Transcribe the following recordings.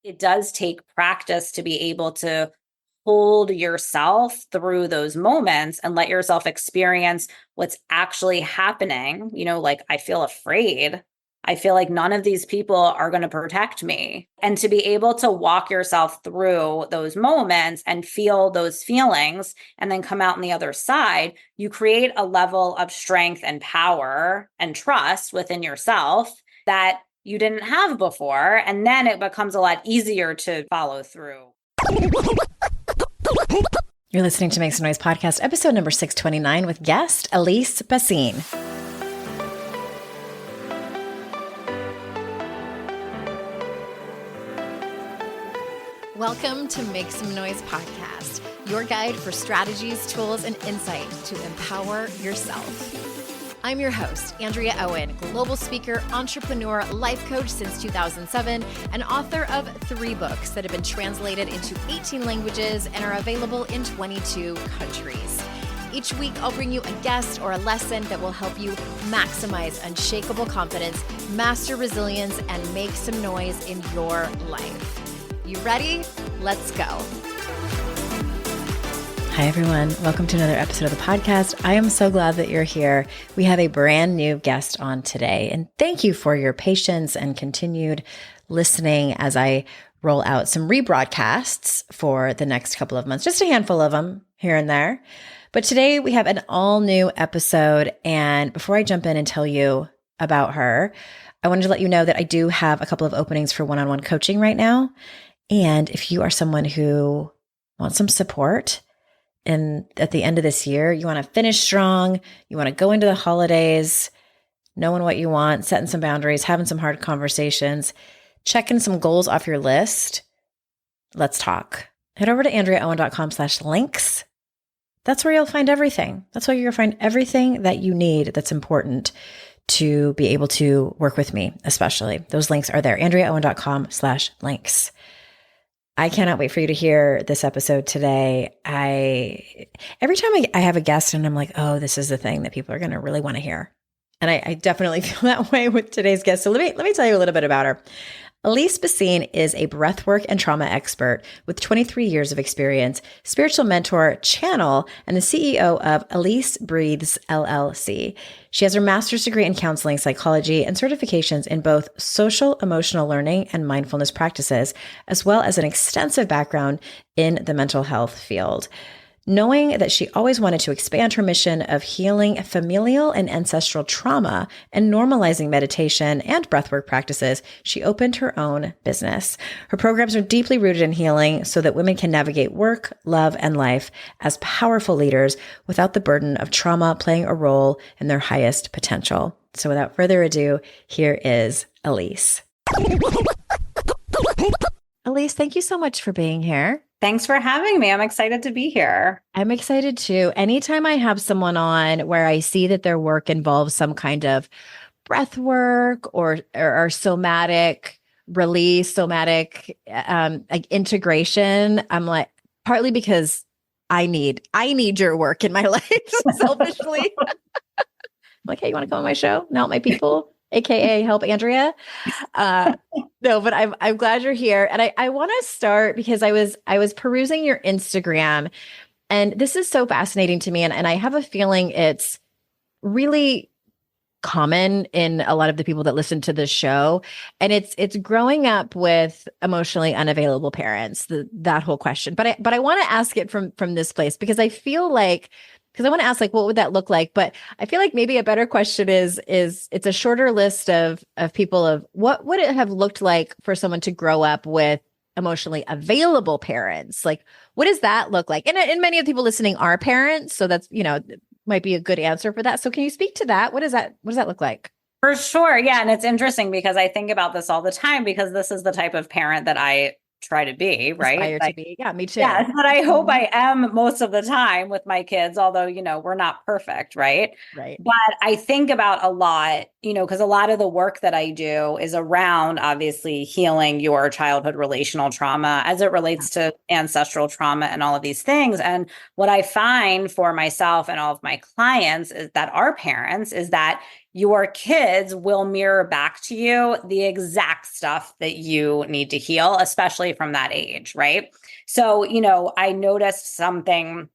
it does take practice to be able to hold yourself through those moments and let yourself experience what's actually happening. Like, I feel afraid. I feel like none of these people are going to protect me. And to be able to walk yourself through those moments and feel those feelings and then come out on the other side, you create a level of strength and power and trust within yourself that you didn't have before. And then it becomes a lot easier to follow through. You're listening to Make Some Noise podcast, episode number 629 with guest Alyse Bacine. Welcome to Make Some Noise podcast, your guide for strategies, tools, and insight to empower yourself. I'm your host, Andrea Owen, global speaker, entrepreneur, life coach since 2007, and author of 3 books that have been translated into 18 languages and are available in 22 countries. Each week, I'll bring you a guest or a lesson that will help you maximize unshakable confidence, master resilience, and make some noise in your life. You ready? Let's go. Hi, everyone. Welcome to another episode of the podcast. I am so glad that you're here. We have a brand new guest on today, and thank you for your patience and continued listening as I roll out some rebroadcasts for the next couple of months, just a handful of them here and there. But today we have an all new episode. And before I jump in and tell you about her, I wanted to let you know that I do have a couple of openings for one-on-one coaching right now. And if you are someone who wants some support, and at the end of this year, you want to finish strong, you want to go into the holidays, knowing what you want, setting some boundaries, having some hard conversations, checking some goals off your list, let's talk. Head over to andreaowen.com/links. That's where you'll find everything. That's where you'll find everything that you need that's important to be able to work with me, especially. Those links are there, andreaowen.com/links. I cannot wait for you to hear this episode today. Every time I have a guest and I'm like, oh, this is the thing that people are going to really want to hear. And I definitely feel that way with today's guest. So let me tell you a little bit about her. Alyse Bacine is a breathwork and trauma expert with 23 years of experience, spiritual mentor, channel, and the CEO of Alyse Breathes, LLC. She has her master's degree in counseling psychology and certifications in both social emotional learning and mindfulness practices, as well as an extensive background in the mental health field. Knowing that she always wanted to expand her mission of healing familial and ancestral trauma and normalizing meditation and breathwork practices, she opened her own business. Her programs are deeply rooted in healing so that women can navigate work, love, and life as powerful leaders without the burden of trauma playing a role in their highest potential. So without further ado, here is Alyse. Alyse, thank you so much for being here. Thanks for having me. I'm excited to be here. I'm excited too. Anytime I have someone on where I see that their work involves some kind of breath work or somatic release, somatic like integration, I'm like, partly because I need your work in my life selfishly. I'm like, hey, you want to come on my show and help my people? AKA help Andrea. No, but I'm glad you're here. And I want to start because I was perusing your Instagram, and this is so fascinating to me. And I have a feeling it's really common in a lot of the people that listen to this show. And it's growing up with emotionally unavailable parents, that whole question. But I want to ask it from this place because I feel like, because I want to ask, like, what would that look like? But I feel like maybe a better question is it's a shorter list of people of what would it have looked like for someone to grow up with emotionally available parents? Like, what does that look like? And many of the people listening are parents. So that's, might be a good answer for that. So can you speak to that? What does that look like? For sure. Yeah. And it's interesting because I think about this all the time because this is the type of parent that I try to be, right? Aspire to be. Yeah, me too. Yeah, but I hope I am most of the time with my kids, although, we're not perfect, right? Right. But I think about a lot, because a lot of the work that I do is around obviously healing your childhood relational trauma as it relates to ancestral trauma and all of these things. And what I find for myself and all of my clients is that our parents is that your kids will mirror back to you the exact stuff that you need to heal, especially from that age, right? So, I noticed something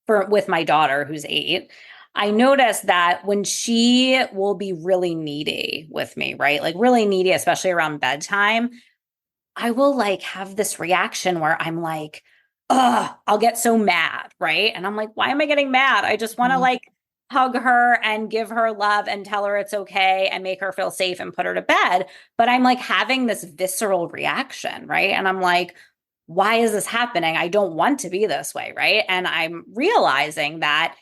with my daughter who's 8. I noticed that when she will be really needy with me, right? Like really needy, especially around bedtime, I will like have this reaction where I'm like, I'll get so mad, right? And I'm like, why am I getting mad? I just want to Mhm. like hug her and give her love and tell her it's okay and make her feel safe and put her to bed. But I'm like having this visceral reaction, right? And I'm like, why is this happening? I don't want to be this way, right? And I'm realizing that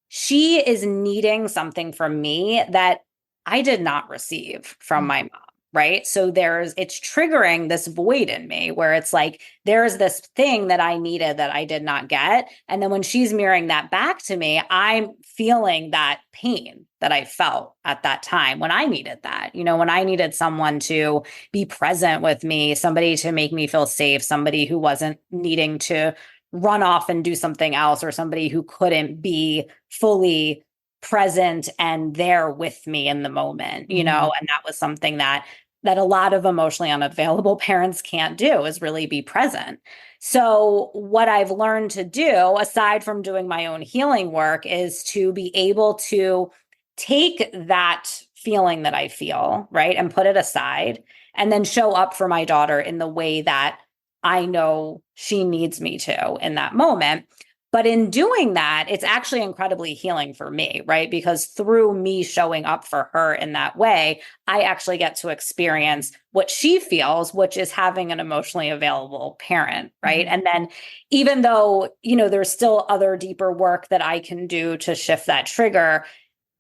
she is needing something from me that I did not receive from my mom, right? So it's triggering this void in me where it's like, there's this thing that I needed that I did not get. And then when she's mirroring that back to me, I'm feeling that pain that I felt at that time when I needed that, when I needed someone to be present with me, somebody to make me feel safe, somebody who wasn't needing to run off and do something else, or somebody who couldn't be fully present and there with me in the moment, and that was something that a lot of emotionally unavailable parents can't do, is really be present. So what I've learned to do, aside from doing my own healing work, is to be able to take that feeling that I feel, right, and put it aside, and then show up for my daughter in the way that I know she needs me to in that moment. But in doing that, it's actually incredibly healing for me, right? Because through me showing up for her in that way, I actually get to experience what she feels, which is having an emotionally available parent, right? And then even though, there's still other deeper work that I can do to shift that trigger,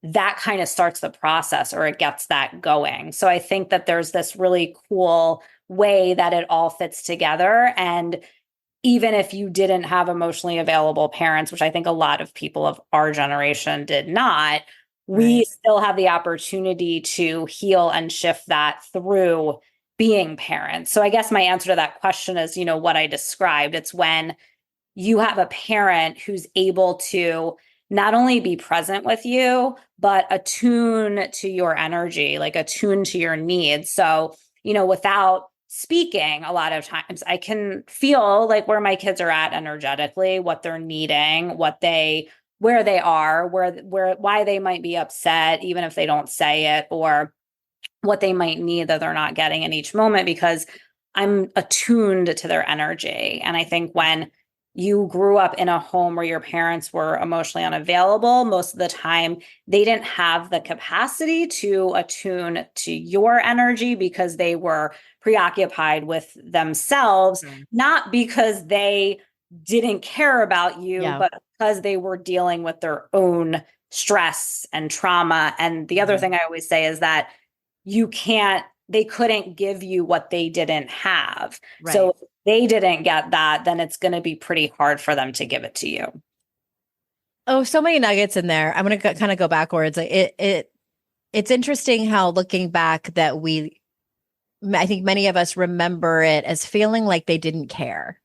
that kind of starts the process, or it gets that going. So I think that there's this really cool way that it all fits together. And even if you didn't have emotionally available parents, which I think a lot of people of our generation did not, we Right. still have the opportunity to heal and shift that through being parents. So I guess my answer to that question is, what I described. It's when you have a parent who's able to not only be present with you, but attune to your energy, like attune to your needs. So, without speaking, a lot of times I can feel like where my kids are at energetically, what they're needing, where they are, why they might be upset, even if they don't say it, or what they might need that they're not getting in each moment, because I'm attuned to their energy. And I think when you grew up in a home where your parents were emotionally unavailable, most of the time they didn't have the capacity to attune to your energy because they were preoccupied with themselves, not because they didn't care about you, Yeah. but because they were dealing with their own stress and trauma. And the other thing I always say is that they couldn't give you what they didn't have. So Right. if they didn't get that, then it's going to be pretty hard for them to give it to you. Oh, so many nuggets in there. I'm going to kind of go backwards. Like it's interesting how looking back that I think many of us remember it as feeling like they didn't care,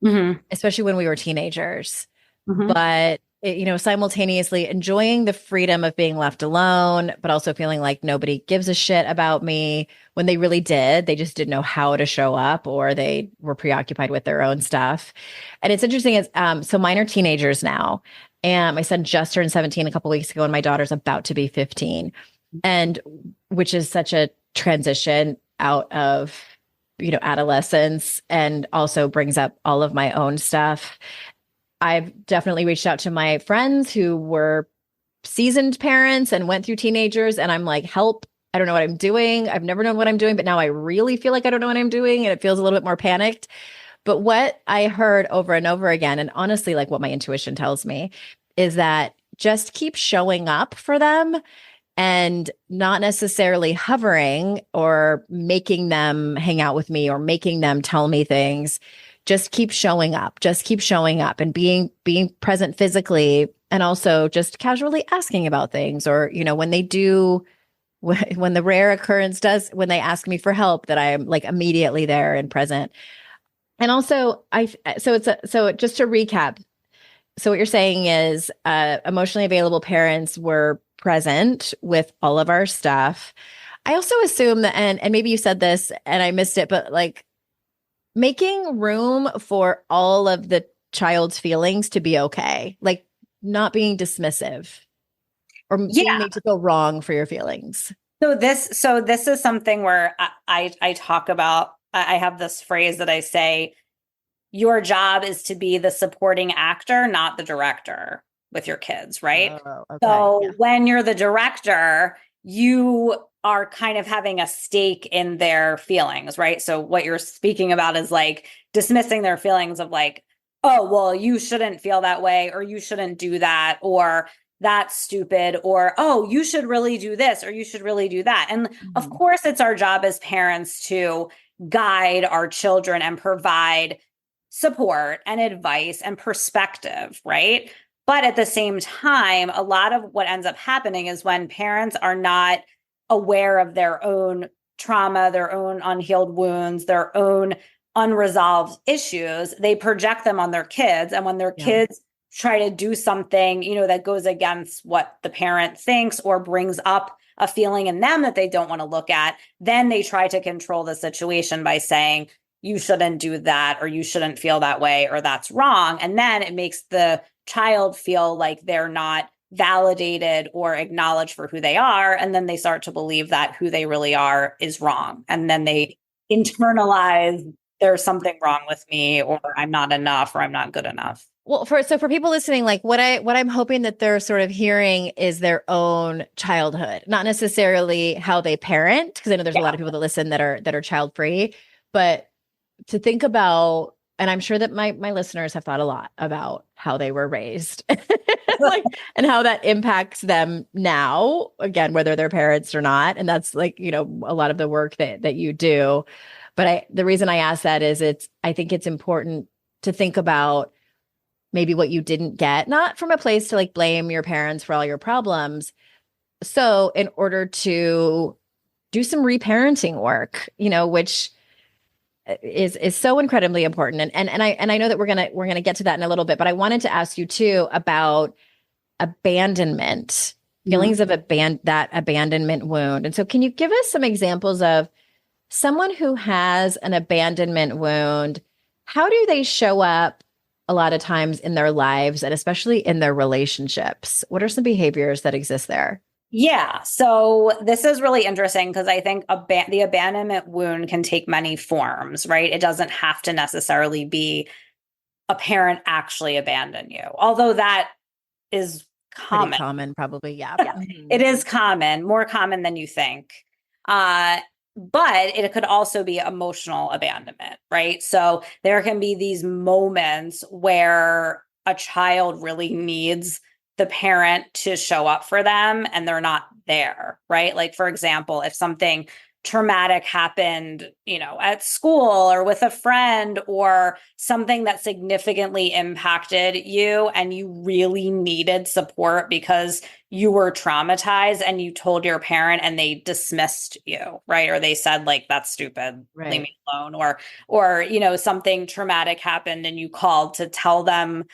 Mm-hmm. especially when we were teenagers. Mm-hmm. But simultaneously enjoying the freedom of being left alone, but also feeling like nobody gives a shit about me when they really did. They just didn't know how to show up, or they were preoccupied with their own stuff. And it's interesting is so mine are teenagers now. And my son just turned 17 a couple weeks ago, and my daughter's about to be 15. And which is such a transition out of adolescence, and also brings up all of my own stuff. I've definitely reached out to my friends who were seasoned parents and went through teenagers, and I'm like, help. I don't know what I'm doing. I've never known what I'm doing, but now I really feel like I don't know what I'm doing, and it feels a little bit more panicked. But what I heard over and over again, and honestly, like what my intuition tells me, is that just keep showing up for them, and not necessarily hovering or making them hang out with me or making them tell me things. Just keep showing up. Just keep showing up and being present physically, and also just casually asking about things, or when they do when the rare occurrence does, when they ask me for help, that I'm like immediately there and present. And also so just to recap, so what you're saying is emotionally available parents were present with all of our stuff. I also assume that, and maybe you said this and I missed it, but like making room for all of the child's feelings to be okay, like not being dismissive or being Yeah. made to feel wrong for your feelings. So this is something where I talk about, I have this phrase that I say, your job is to be the supporting actor, not the director with your kids, right? Oh, okay. Yeah. So when you're the director, you are kind of having a stake in their feelings, right? So what you're speaking about is like dismissing their feelings of like, oh, well, you shouldn't feel that way, or you shouldn't do that, or that's stupid, or oh, you should really do this, or you should really do that. And of Mhm. course, it's our job as parents to guide our children and provide support and advice and perspective, right? But at the same time, a lot of what ends up happening is when parents are not aware of their own trauma, their own unhealed wounds, their own unresolved issues, they project them on their kids. And when their Yeah. kids try to do something, that goes against what the parent thinks or brings up a feeling in them that they don't want to look at, then they try to control the situation by saying, you shouldn't do that, or you shouldn't feel that way, or that's wrong. And then it makes the child feel like they're not validated or acknowledged for who they are. And then they start to believe that who they really are is wrong. And then they internalize there's something wrong with me, or I'm not enough, or I'm not good enough. Well, for people listening, like what I'm hoping that they're sort of hearing is their own childhood, not necessarily how they parent, because I know there's a Yeah. lot of people that listen that are child free, but to think about, and I'm sure that my listeners have thought a lot about how they were raised, like, and how that impacts them now, again, whether they're parents or not. And that's like, a lot of the work that you do. But the reason I ask that is I think it's important to think about maybe what you didn't get, not from a place to like blame your parents for all your problems. So in order to do some reparenting work, which is so incredibly important. And I know that we're gonna get to that in a little bit, but I wanted to ask you too about abandonment, Mhm. feelings of that abandonment wound. And so can you give us some examples of someone who has an abandonment wound? How do they show up a lot of times in their lives and especially in their relationships? What are some behaviors that exist there? Yeah. So this is really interesting because I think the abandonment wound can take many forms, right? It doesn't have to necessarily be a parent actually abandon you, although that is Pretty common. common, probably. Yeah. Yeah, Mhm. it is common, more common than you think. Uh, but it could also be emotional abandonment, right? So there can be these moments where a child really needs the parent to show up for them and they're not there, right? Like, for example, if something traumatic happened, at school or with a friend, or something that significantly impacted you and you really needed support because you were traumatized, and you told your parent and they dismissed you, right? Or they said like, that's stupid, leave Right. me alone. Or something traumatic happened and you called to tell them,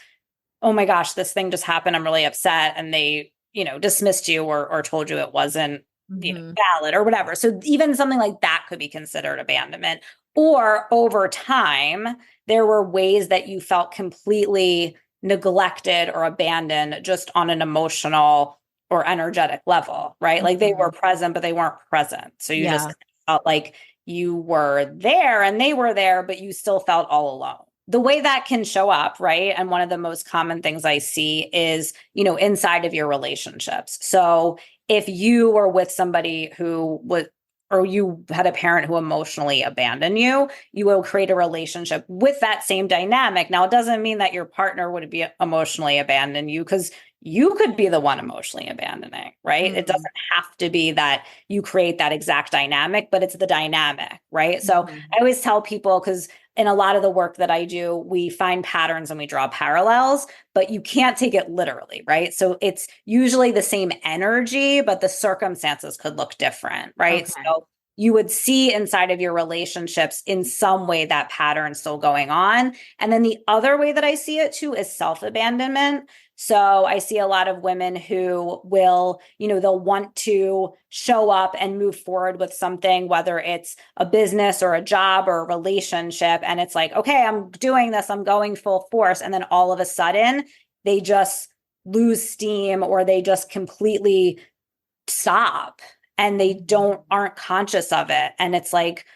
oh my gosh, this thing just happened, I'm really upset, and they dismissed you, or told you it wasn't Hmm. valid or whatever. So even something like that could be considered abandonment. Or over time there were ways that you felt completely neglected or abandoned, just on an emotional or energetic level, right? Like they were Hmm. present but they weren't present, so you just Yeah. felt like you were there and they were there, but you still felt all alone. The way that can show up, right? And one of the most common things I see is, inside of your relationships. So if you were with somebody who was, or you had a parent who emotionally abandoned you, you will create a relationship with that same dynamic. Now, it doesn't mean that your partner would be emotionally abandon you, because you could be the one emotionally abandoning, right? It Mm-hmm. doesn't have to be that you create that exact dynamic, but it's the dynamic, right? So Mm-hmm. I always tell people, because in a lot of the work that I do, we find patterns and we draw parallels, but you can't take it literally, right? So it's usually the same energy, but the circumstances could look different, right? Okay. So you would see inside of your relationships in some way that pattern still going on. And then the other way that I see it too is self-abandonment. So I see a lot of women who will, they'll want to show up and move forward with something, whether it's a business or a job or a relationship. And it's like, okay, I'm doing this, I'm going full force. And then all of a sudden they just lose steam or they just completely stop and they aren't conscious of it. And it's like,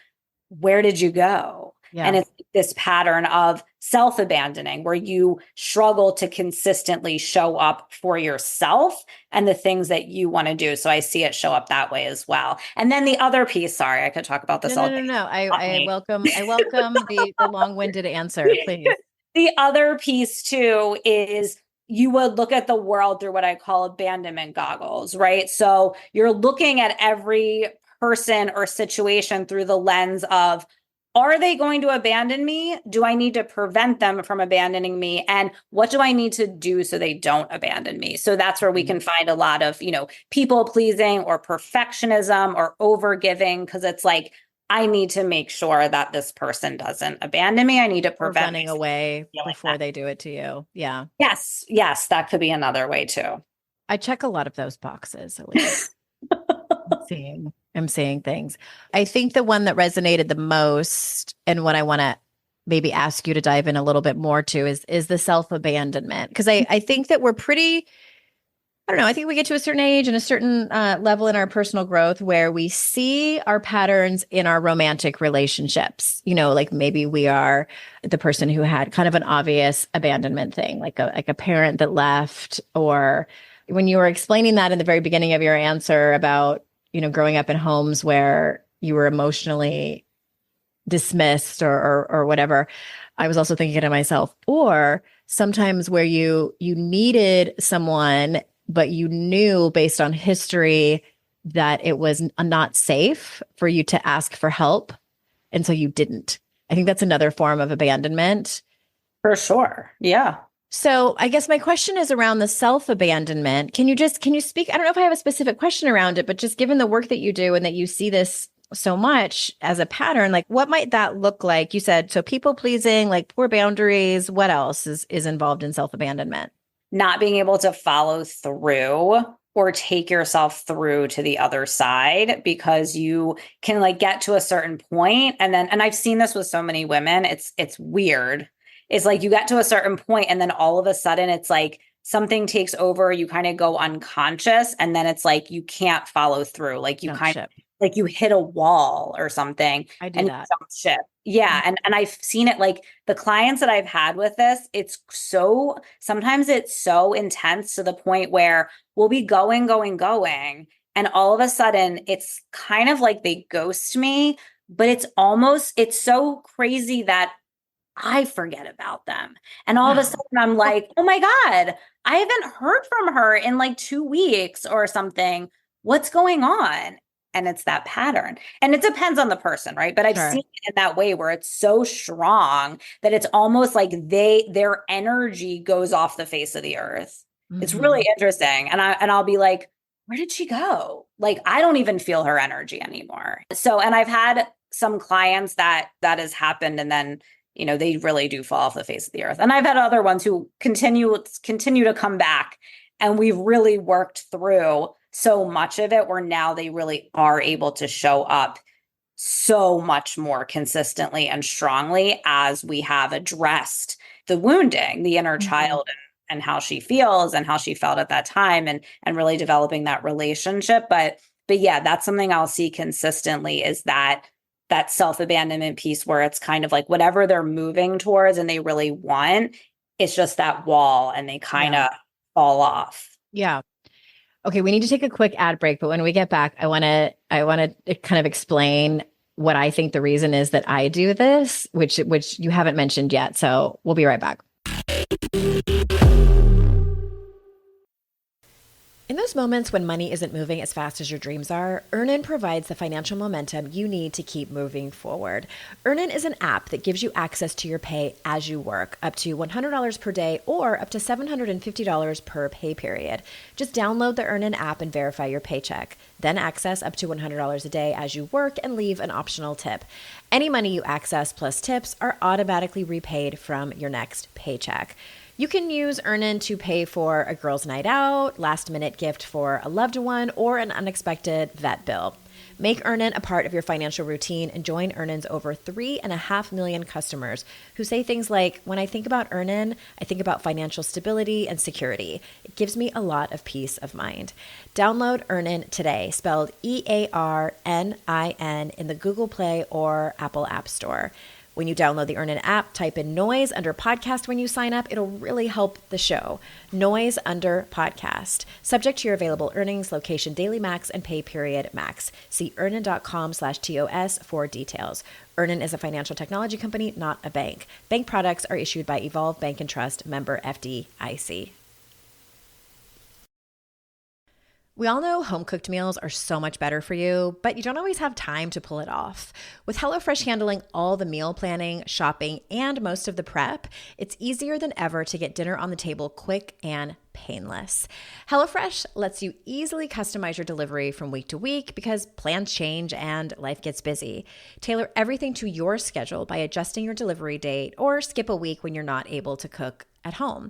where did you go? Yeah. And it's this pattern of self-abandoning where you struggle to consistently show up for yourself and the things that you want to do. So I see it show up that way as well. And then the other piece, sorry, I could talk about this all day. No. I welcome the long-winded answer, please. The other piece too is you would look at the world through what I call abandonment goggles, right? So you're looking at every person or situation through the lens of, are they going to abandon me? Do I need to prevent them from abandoning me? And what do I need to do so they don't abandon me? So that's where we can find a lot of, people pleasing or perfectionism or over-giving, because it's like, I need to make sure that this person doesn't abandon me. I need to prevent running away before they do it to you. Yeah. Yes, that could be another way too. I check a lot of those boxes. I'm seeing things. I think the one that resonated the most and what I want to maybe ask you to dive in a little bit more to is the self-abandonment. Because I think that we're pretty, I don't know, I think we get to a certain age and a certain level in our personal growth where we see our patterns in our romantic relationships. Like maybe we are the person who had kind of an obvious abandonment thing, like a parent that left, or when you were explaining that in the very beginning of your answer about, growing up in homes where you were emotionally dismissed or whatever, I was also thinking to myself, or sometimes where you needed someone, but you knew based on history that it was not safe for you to ask for help. And so you didn't. I think that's another form of abandonment. For sure. Yeah. So I guess my question is around the self-abandonment. Can you speak? I don't know if I have a specific question around it, but just given the work that you do and that you see this so much as a pattern, like what might that look like? You said, so people pleasing, like poor boundaries. What else is involved in self-abandonment? Not being able to follow through or take yourself through to the other side because you can like get to a certain point and I've seen this with so many women. It's weird. It's like you get to a certain point and then all of a sudden it's like something takes over, you kind of go unconscious and then it's like you can't follow through. Like you like you hit a wall or something. I do that. You don't ship. Yeah. And I've seen it like the clients that I've had with this, sometimes it's so intense to the point where we'll be going. And all of a sudden it's kind of like they ghost me, but it's so crazy that I forget about them. And all of a sudden I'm like, oh my God, I haven't heard from her in like 2 weeks or something. What's going on? And it's that pattern. And it depends on the person, right? But I've seen it in that way where it's so strong that it's almost like their energy goes off the face of the earth. Mm-hmm. It's really interesting. And I'll be like, where did she go? Like, I don't even feel her energy anymore. So, and I've had some clients that has happened and then they really do fall off the face of the earth. And I've had other ones who continue to come back and we've really worked through so much of it where now they really are able to show up so much more consistently and strongly as we have addressed the wounding, the inner child and how she feels and how she felt at that time and really developing that relationship. But yeah, that's something I'll see consistently is that self-abandonment piece where it's kind of like whatever they're moving towards and they really want, it's just that wall and they kind of fall off. Yeah. Okay. We need to take a quick ad break, but when we get back, I want to kind of explain what I think the reason is that I do this, which you haven't mentioned yet. So we'll be right back. In those moments when money isn't moving as fast as your dreams are, Earnin provides the financial momentum you need to keep moving forward. Earnin is an app that gives you access to your pay as you work, up to $100 per day or up to $750 per pay period. Just download the Earnin app and verify your paycheck. Then access up to $100 a day as you work and leave an optional tip. Any money you access plus tips are automatically repaid from your next paycheck. You can use Earnin to pay for a girls' night out, last-minute gift for a loved one, or an unexpected vet bill. Make Earnin a part of your financial routine and join Earnin's over 3.5 million customers who say things like, when I think about Earnin, I think about financial stability and security. It gives me a lot of peace of mind. Download Earnin today, spelled EARNIN, in the Google Play or Apple App Store. When you download the Earnin app, type in noise under podcast when you sign up. It'll really help the show. Noise under podcast. Subject to your available earnings, location, daily max, and pay period max. See earnin.com/TOS for details. Earnin is a financial technology company, not a bank. Bank products are issued by Evolve Bank and Trust, member FDIC. We all know home-cooked meals are so much better for you, but you don't always have time to pull it off. With HelloFresh handling all the meal planning, shopping, and most of the prep, it's easier than ever to get dinner on the table quick and painless. HelloFresh lets you easily customize your delivery from week to week because plans change and life gets busy. Tailor everything to your schedule by adjusting your delivery date or skip a week when you're not able to cook at home.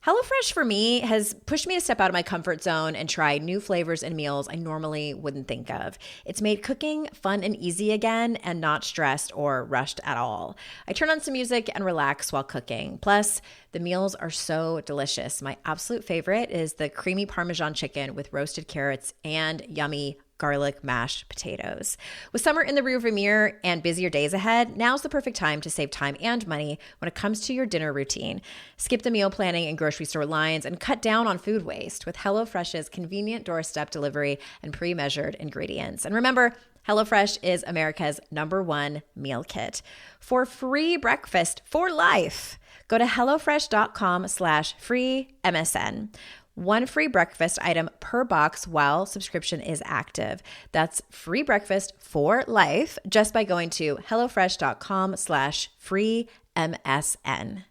HelloFresh for me has pushed me to step out of my comfort zone and try new flavors and meals I normally wouldn't think of. It's made cooking fun and easy again and not stressed or rushed at all. I turn on some music and relax while cooking. Plus, the meals are so delicious. My absolute favorite is the creamy Parmesan chicken with roasted carrots and yummy garlic mashed potatoes. With summer in the rearview mirror and busier days ahead, now's the perfect time to save time and money when it comes to your dinner routine. Skip the meal planning and grocery store lines and cut down on food waste with HelloFresh's convenient doorstep delivery and pre-measured ingredients. And remember, HelloFresh is America's #1 meal kit. For free breakfast for life, go to HelloFresh.com/free MSN. One free breakfast item per box while subscription is active. That's free breakfast for life just by going to HelloFresh.com/free MSN.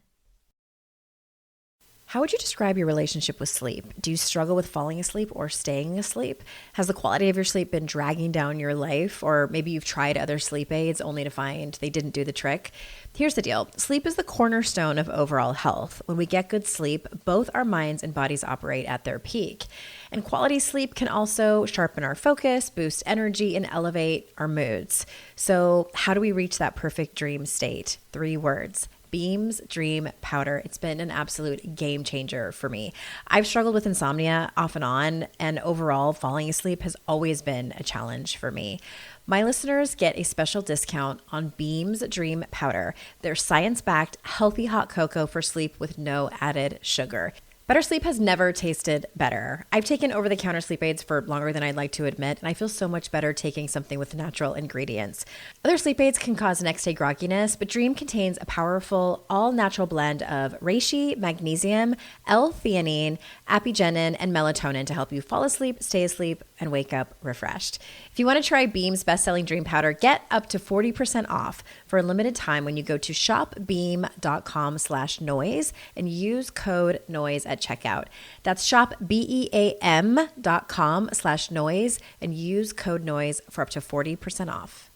How would you describe your relationship with sleep? Do you struggle with falling asleep or staying asleep? Has the quality of your sleep been dragging down your life? Or maybe you've tried other sleep aids only to find they didn't do the trick. Here's the deal. Sleep is the cornerstone of overall health. When we get good sleep, both our minds and bodies operate at their peak. And quality sleep can also sharpen our focus, boost energy, and elevate our moods. So how do we reach that perfect dream state? 3 words. Beams Dream Powder. It's been an absolute game changer for me. I've struggled with insomnia off and on, and overall, falling asleep has always been a challenge for me. My listeners get a special discount on Beams Dream Powder. They're science-backed, healthy hot cocoa for sleep with no added sugar. Better sleep has never tasted better. I've taken over-the-counter sleep aids for longer than I'd like to admit, and I feel so much better taking something with natural ingredients. Other sleep aids can cause next-day grogginess, but Dream contains a powerful, all-natural blend of reishi, magnesium, L-theanine, apigenin, and melatonin to help you fall asleep, stay asleep, and wake up refreshed. If you want to try Beam's best-selling Dream Powder, get up to 40% off for a limited time when you go to shopbeam.com/noise and use code NOISE at checkout. That's shopbeam.com/noise and use code NOISE for up to 40% off.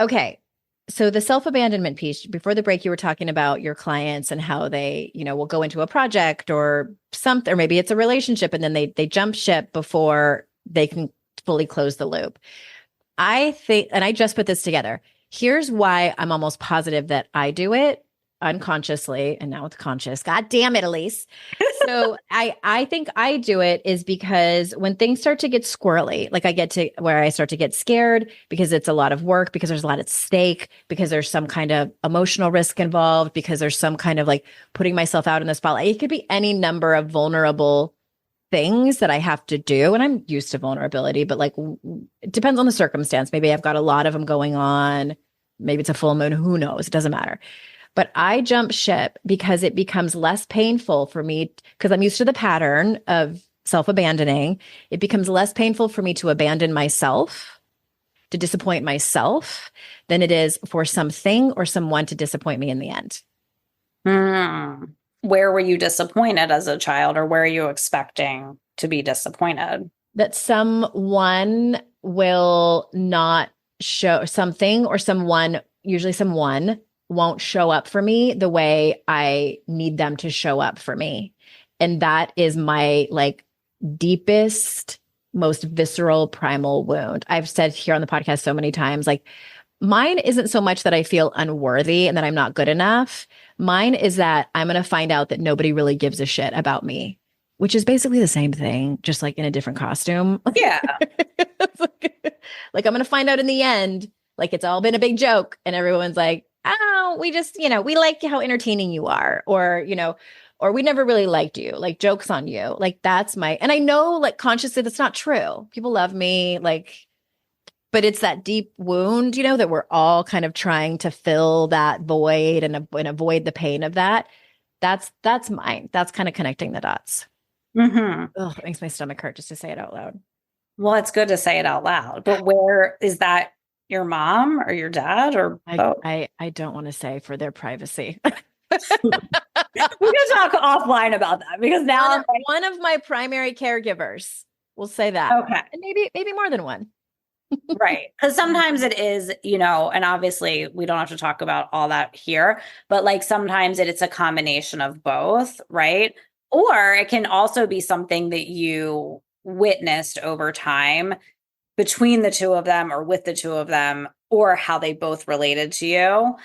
Okay. So the self-abandonment piece, before the break, you were talking about your clients and how they, will go into a project or something, or maybe it's a relationship and then they jump ship before they can fully close the loop. I think, and I just put this together. Here's why I'm almost positive that I do it unconsciously and now with conscious. God damn it, Alyse. So I think I do it is because when things start to get squirrely, like I get to where I start to get scared because it's a lot of work, because there's a lot at stake, because there's some kind of emotional risk involved, because there's some kind of like putting myself out in the spotlight. It could be any number of vulnerable things that I have to do. And I'm used to vulnerability, but like it depends on the circumstance. Maybe I've got a lot of them going on. Maybe it's a full moon. Who knows? It doesn't matter. But I jump ship because it becomes less painful for me because I'm used to the pattern of self-abandoning. It becomes less painful for me to abandon myself, to disappoint myself, than it is for something or someone to disappoint me in the end. Hmm. Where were you disappointed as a child, or where are you expecting to be disappointed? That someone will not show something or someone, usually someone, won't show up for me the way I need them to show up for me. And that is my like deepest, most visceral, primal wound. I've said here on the podcast so many times, like, mine isn't so much that I feel unworthy and that I'm not good enough. Mine is that I'm going to find out that nobody really gives a shit about me, which is basically the same thing, just like in a different costume. Yeah. Like I'm going to find out in the end, like it's all been a big joke. And everyone's like, oh, we just, we like how entertaining you are. Or we never really liked you, like jokes on you. Like and I know like consciously that's not true. People love me. But it's that deep wound, that we're all kind of trying to fill that void and avoid the pain of that. That's mine. That's kind of connecting the dots. Mm-hmm. Oh, it makes my stomach hurt just to say it out loud. Well, it's good to say it out loud, but where is that, your mom or your dad or both? I don't want to say for their privacy. We can talk offline about that because now one of my primary caregivers, we'll say that. Okay. And maybe more than one. Right. Because sometimes it is, and obviously we don't have to talk about all that here, but like sometimes it's a combination of both, right? Or it can also be something that you witnessed over time between the two of them or with the two of them, or how they both related to you.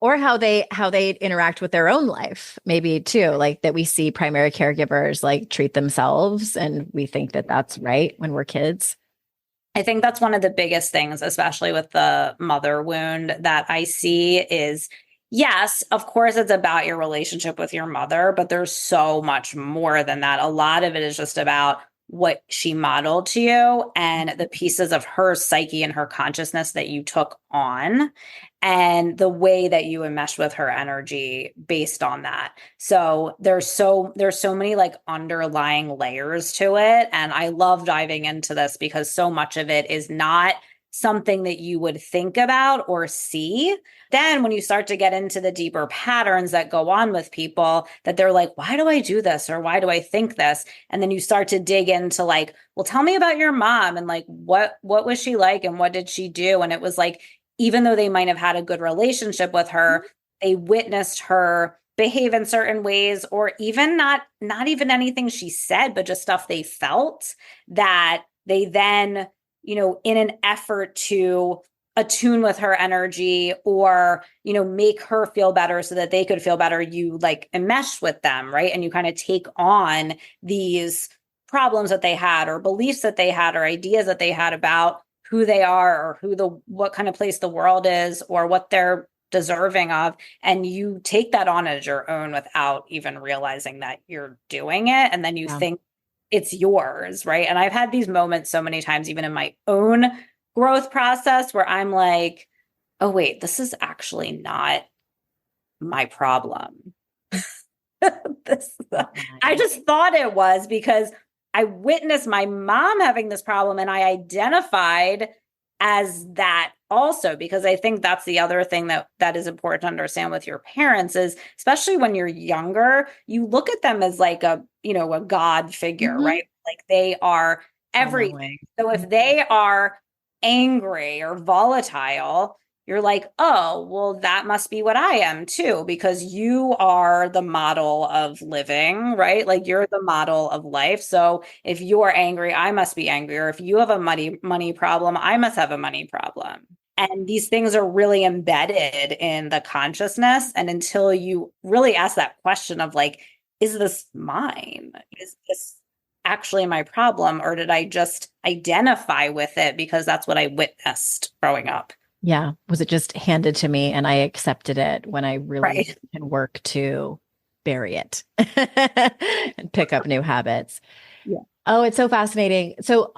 Or how they interact with their own life, maybe too, like that we see primary caregivers like treat themselves and we think that that's right when we're kids. I think that's one of the biggest things, especially with the mother wound, that I see is, yes, of course, it's about your relationship with your mother, but there's so much more than that. A lot of it is just about what she modeled to you and the pieces of her psyche and her consciousness that you took on and the way that you enmesh with her energy based on that. So there's so many like underlying layers to it. And I love diving into this because so much of it is not something that you would think about or see. Then when you start to get into the deeper patterns that go on with people, that they're like, why do I do this? Or why do I think this? And then you start to dig into like, well, tell me about your mom and like, what was she like? And what did she do? And it was like, even though they might have had a good relationship with her, they witnessed her behave in certain ways, or even not even anything she said, but just stuff they felt that they then, in an effort to attune with her energy or, make her feel better so that they could feel better, you like enmesh with them, right? And you kind of take on these problems that they had or beliefs that they had or ideas that they had about who they are or what kind of place the world is or what they're deserving of. And you take that on as your own without even realizing that you're doing it. And then you think it's yours, right? And I've had these moments so many times, even in my own growth process, where I'm like, oh, wait, this is actually not my problem. I just thought it was because I witnessed my mom having this problem and I identified as that also, because I think that's the other thing that is important to understand with your parents is, especially when you're younger, you look at them as like a God figure, right? Like they are everything. So if they are angry or volatile, you're like, oh, well, that must be what I am too, because you are the model of living, right? Like you're the model of life. So if you're angry, I must be angry. Or if you have a money problem, I must have a money problem. And these things are really embedded in the consciousness. And until you really ask that question of like, is this mine? Is this actually my problem? Or did I just identify with it because that's what I witnessed growing up? Yeah. Was it just handed to me and I accepted it when I really can work to bury it and pick up new habits? Yeah. Oh, it's so fascinating. So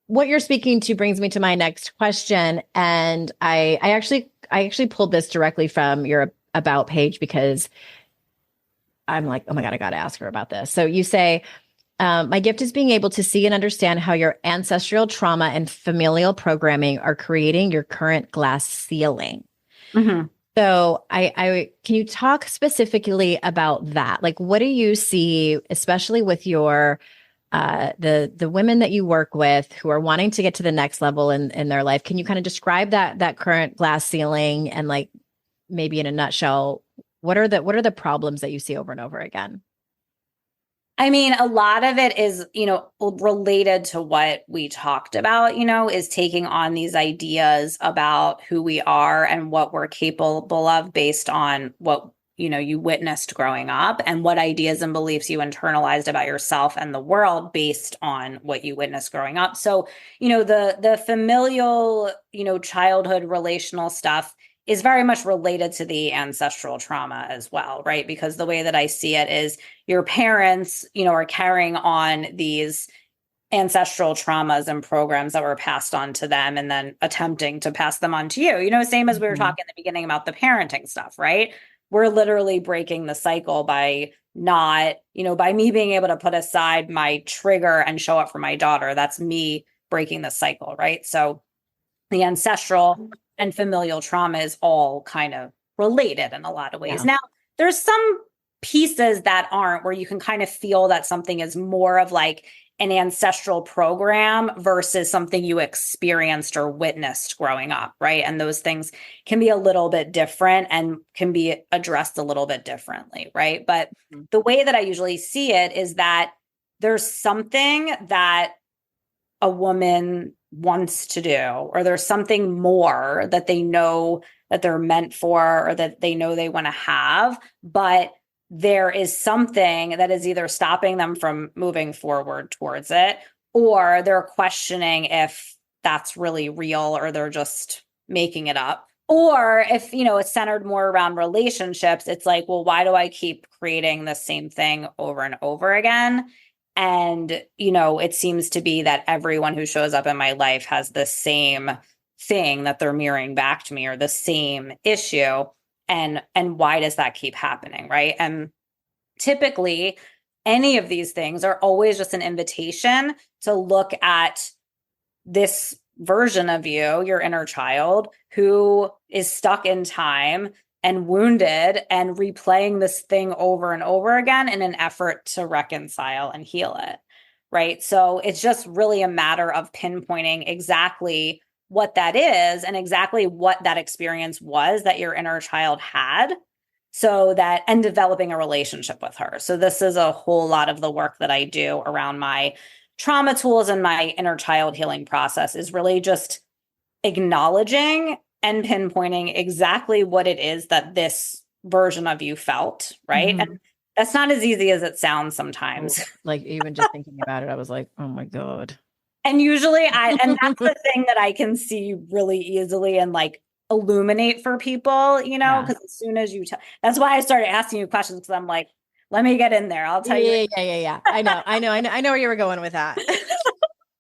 what you're speaking to brings me to my next question. And I I actually pulled this directly from your about page because I'm like, oh my God, I got to ask her about this. So you say, my gift is being able to see and understand how your ancestral trauma and familial programming are creating your current glass ceiling. Mm-hmm. So I can you talk specifically about that? Like, what do you see, especially with your the women that you work with who are wanting to get to the next level in their life? Can you kind of describe that current glass ceiling and like maybe in a nutshell, what are the problems that you see over and over again? I mean, a lot of it is, related to what we talked about, is taking on these ideas about who we are and what we're capable of based on what, you witnessed growing up and what ideas and beliefs you internalized about yourself and the world based on what you witnessed growing up. So, the familial, childhood relational stuff is very much related to the ancestral trauma as well, right? Because the way that I see it is your parents, are carrying on these ancestral traumas and programs that were passed on to them and then attempting to pass them on to you. Same as we were Mhm. talking in the beginning about the parenting stuff, right? We're literally breaking the cycle by not, by me being able to put aside my trigger and show up for my daughter. That's me breaking the cycle, right? So the ancestral and familial trauma is all kind of related in a lot of ways. Yeah. Now, there's some pieces that aren't where you can kind of feel that something is more of like an ancestral program versus something you experienced or witnessed growing up, right? And those things can be a little bit different and can be addressed a little bit differently, right? But Mhm. the way that I usually see it is that there's something that a woman wants to do, or there's something more that they know that they're meant for, or that they know they want to have, but there is something that is either stopping them from moving forward towards it, or they're questioning if that's really real, or they're just making it up. Or if, it's centered more around relationships, it's like, well, why do I keep creating the same thing over and over again? And, it seems to be that everyone who shows up in my life has the same thing that they're mirroring back to me, or the same issue. And why does that keep happening? Right. And typically any of these things are always just an invitation to look at this version of you, your inner child, who is stuck in time and wounded and replaying this thing over and over again in an effort to reconcile and heal it. Right. So it's just really a matter of pinpointing exactly what that is and exactly what that experience was that your inner child had. So that, and developing a relationship with her. So this is a whole lot of the work that I do around my trauma tools and my inner child healing process, is really just acknowledging and pinpointing exactly what it is that this version of you felt, right? Mhm. And that's not as easy as it sounds Oh, sometimes. like even just thinking about it, I was like, oh my God. And usually and that's the thing that I can see really easily and like illuminate for people, Yeah. because as soon as you tell, that's why I started asking you questions, because I'm like, let me get in there. I'll tell you. Yeah. I know where you were going with that.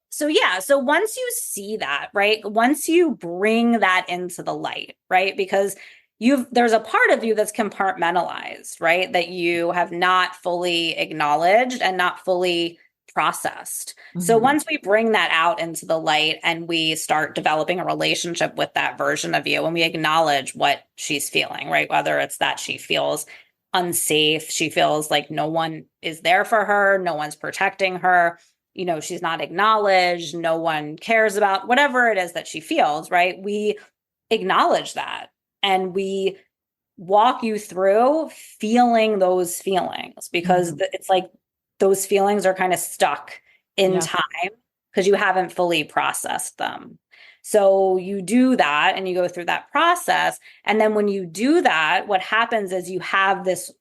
So yeah, so once you see that, right? Once you bring that into the light, right? Because there's a part of you that's compartmentalized, right? That you have not fully acknowledged and not fully processed. So Mhm. once we bring that out into the light and we start developing a relationship with that version of you, and we acknowledge what she's feeling, right? Whether it's that she feels unsafe, she feels like no one is there for her, no one's protecting her, she's not acknowledged, no one cares about whatever it is that she feels, right? We acknowledge that and we walk you through feeling those feelings, because Mhm. it's like those feelings are kind of stuck in Yeah. time because you haven't fully processed them. So you do that and you go through that process. And then when you do that, what happens is you have this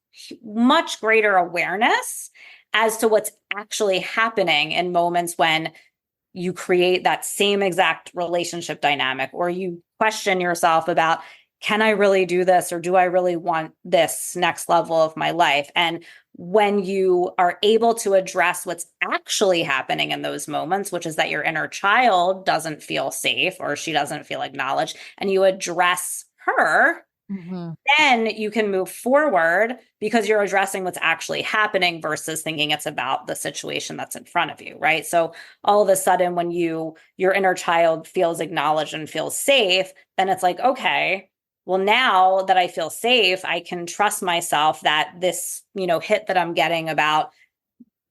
much greater awareness as to what's actually happening in moments when you create that same exact relationship dynamic, or you question yourself about, can I really do this, or do I really want this next level of my life? And when you are able to address what's actually happening in those moments, which is that your inner child doesn't feel safe or she doesn't feel acknowledged, and you address her, Mhm. then you can move forward because you're addressing what's actually happening versus thinking it's about the situation that's in front of you, right? So all of a sudden when your inner child feels acknowledged and feels safe, then it's like, okay, well, now that I feel safe, I can trust myself that this, hit that I'm getting about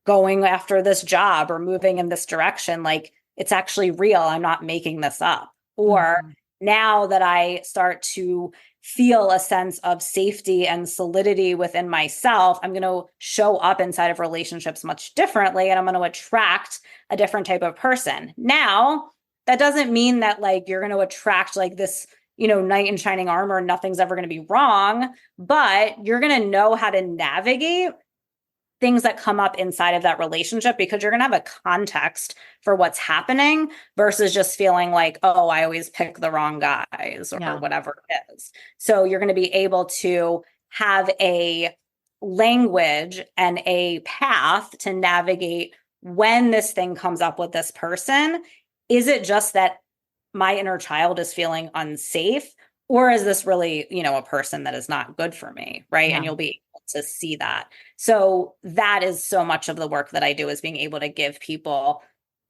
going after this job or moving in this direction, like it's actually real. I'm not making this up. Or Mhm. now that I start to feel a sense of safety and solidity within myself, I'm going to show up inside of relationships much differently and I'm going to attract a different type of person. Now, that doesn't mean that like you're going to attract like this, knight in shining armor, nothing's ever going to be wrong, but you're going to know how to navigate things that come up inside of that relationship because you're going to have a context for what's happening versus just feeling like, oh, I always pick the wrong guys or Yeah. whatever it is. So you're going to be able to have a language and a path to navigate when this thing comes up with this person. Is it just that my inner child is feeling unsafe? Or is this really, a person that is not good for me? Right. And Yeah. you'll be able to see that. So that is so much of the work that I do is being able to give people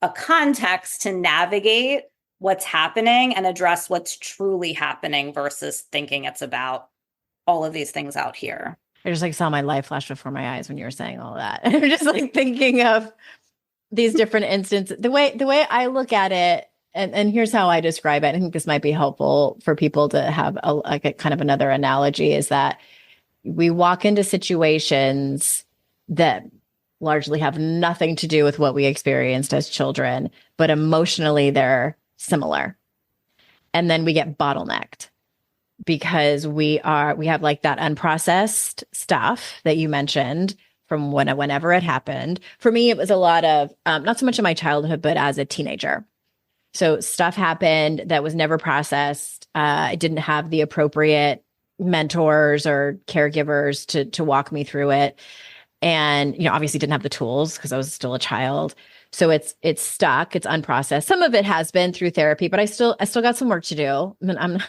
a context to navigate what's happening and address what's truly happening versus thinking it's about all of these things out here. I just like saw my life flash before my eyes when you were saying all that. I'm just like thinking of these different instances. The way I look at it, and here's how I describe it. I think this might be helpful for people to have a kind of another analogy is that we walk into situations that largely have nothing to do with what we experienced as children, but emotionally they're similar. And then we get bottlenecked because we have like that unprocessed stuff that you mentioned from whenever it happened. For me, it was a lot of not so much in my childhood, but as a teenager. So stuff happened that was never processed. I didn't have the appropriate mentors or caregivers to walk me through it, and obviously didn't have the tools because I was still a child. So it's stuck. It's unprocessed. Some of it has been through therapy, but I still got some work to do. I mean, I'm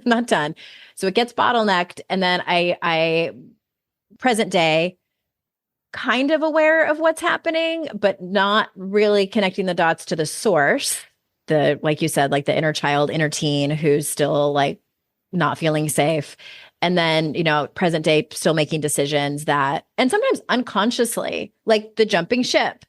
not done. So it gets bottlenecked, and then I present day kind of aware of what's happening, but not really connecting the dots to the source. The like you said, like the inner child, inner teen who's still like not feeling safe. And then, present day still making decisions that, and sometimes unconsciously, like the jumping ship,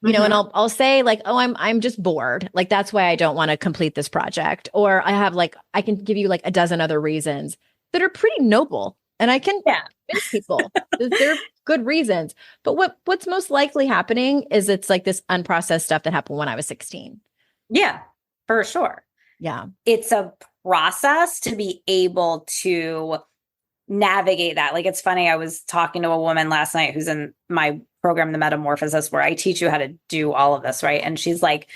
and I'll say like, oh, I'm just bored. Like, that's why I don't want to complete this project. Or I can give you like a dozen other reasons that are pretty noble. And I can convince people that they're good reasons. But what's most likely happening is it's like this unprocessed stuff that happened when I was 16. Yeah, for sure. Yeah. It's a process to be able to navigate that. Like, it's funny. I was talking to a woman last night who's in my program, The Metamorphosis, where I teach you how to do all of this, right? And she's like,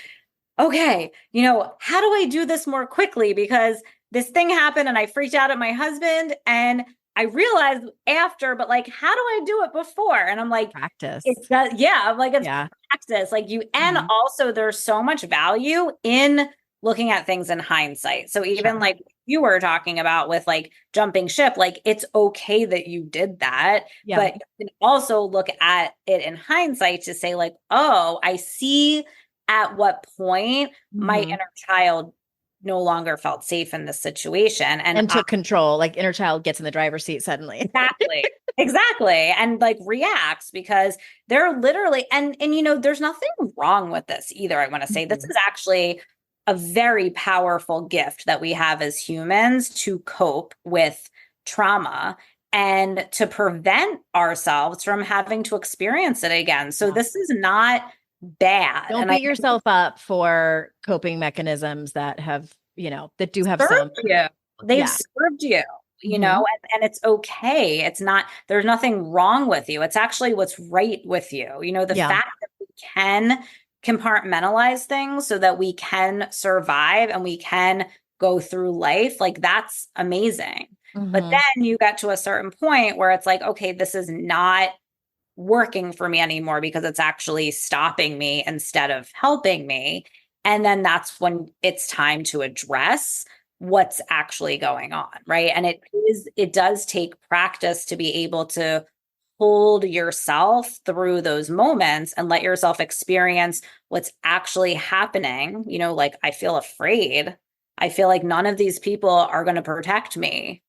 okay, how do I do this more quickly? Because this thing happened and I freaked out at my husband and I realized after, but like, how do I do it before? And I'm like, Practice. I'm like, it's Yeah. practice. Like and also there's so much value in looking at things in hindsight. So even Sure. like you were talking about with like jumping ship, like it's okay that you did that, Yeah. but you can also look at it in hindsight to say like, oh, I see at what point my Mhm. inner child no longer felt safe in this situation. And took control, like inner child gets in the driver's seat suddenly. Exactly. And like reacts because they're literally, and there's nothing wrong with this either. I want to say this is actually a very powerful gift that we have as humans to cope with trauma and to prevent ourselves from having to experience it again. So Yeah. this is not bad. Don't And beat yourself up for coping mechanisms that have, that do have some. served you. They've Yeah. served you, Mhm. and it's okay. It's not, there's nothing wrong with you. It's actually what's right with you. The Yeah. fact that we can compartmentalize things so that we can survive and we can go through life, like that's amazing. But Mhm. then you get to a certain point where it's like, okay, this is not working for me anymore because it's actually stopping me instead of helping me. And then that's when it's time to address what's actually going on, right? And it does take practice to be able to hold yourself through those moments and let yourself experience what's actually happening. Like, I feel afraid. I feel like none of these people are going to protect me.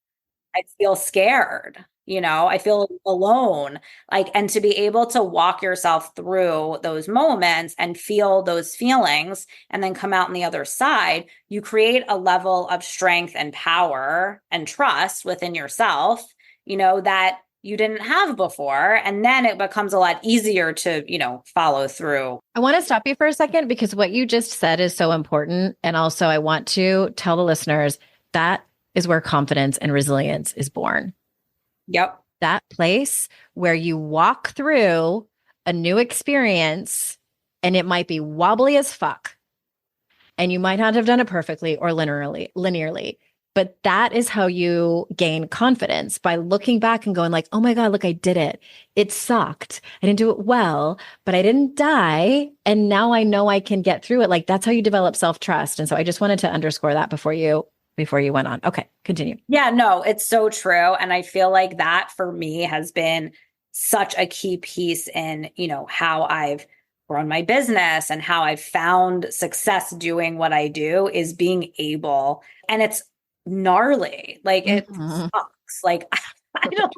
I feel scared, I feel alone. Like, and to be able to walk yourself through those moments and feel those feelings and then come out on the other side, you create a level of strength and power and trust within yourself, that you didn't have before. And then it becomes a lot easier to, follow through. I want to stop you for a second because what you just said is so important. And also, I want to tell the listeners that is where confidence and resilience is born. Yep. That place where you walk through a new experience and it might be wobbly as fuck. And you might not have done it perfectly or linearly. But that is how you gain confidence, by looking back and going like, oh my God, look, I did it. It sucked. I didn't do it well, but I didn't die. And now I know I can get through it. Like, that's how you develop self-trust. And so I just wanted to underscore that before you went on. Okay, continue. Yeah, no, it's so true. And I feel like that for me has been such a key piece in, how I've grown my business and how I've found success doing what I do, is being able, and it's gnarly. Like, it sucks. Like, I don't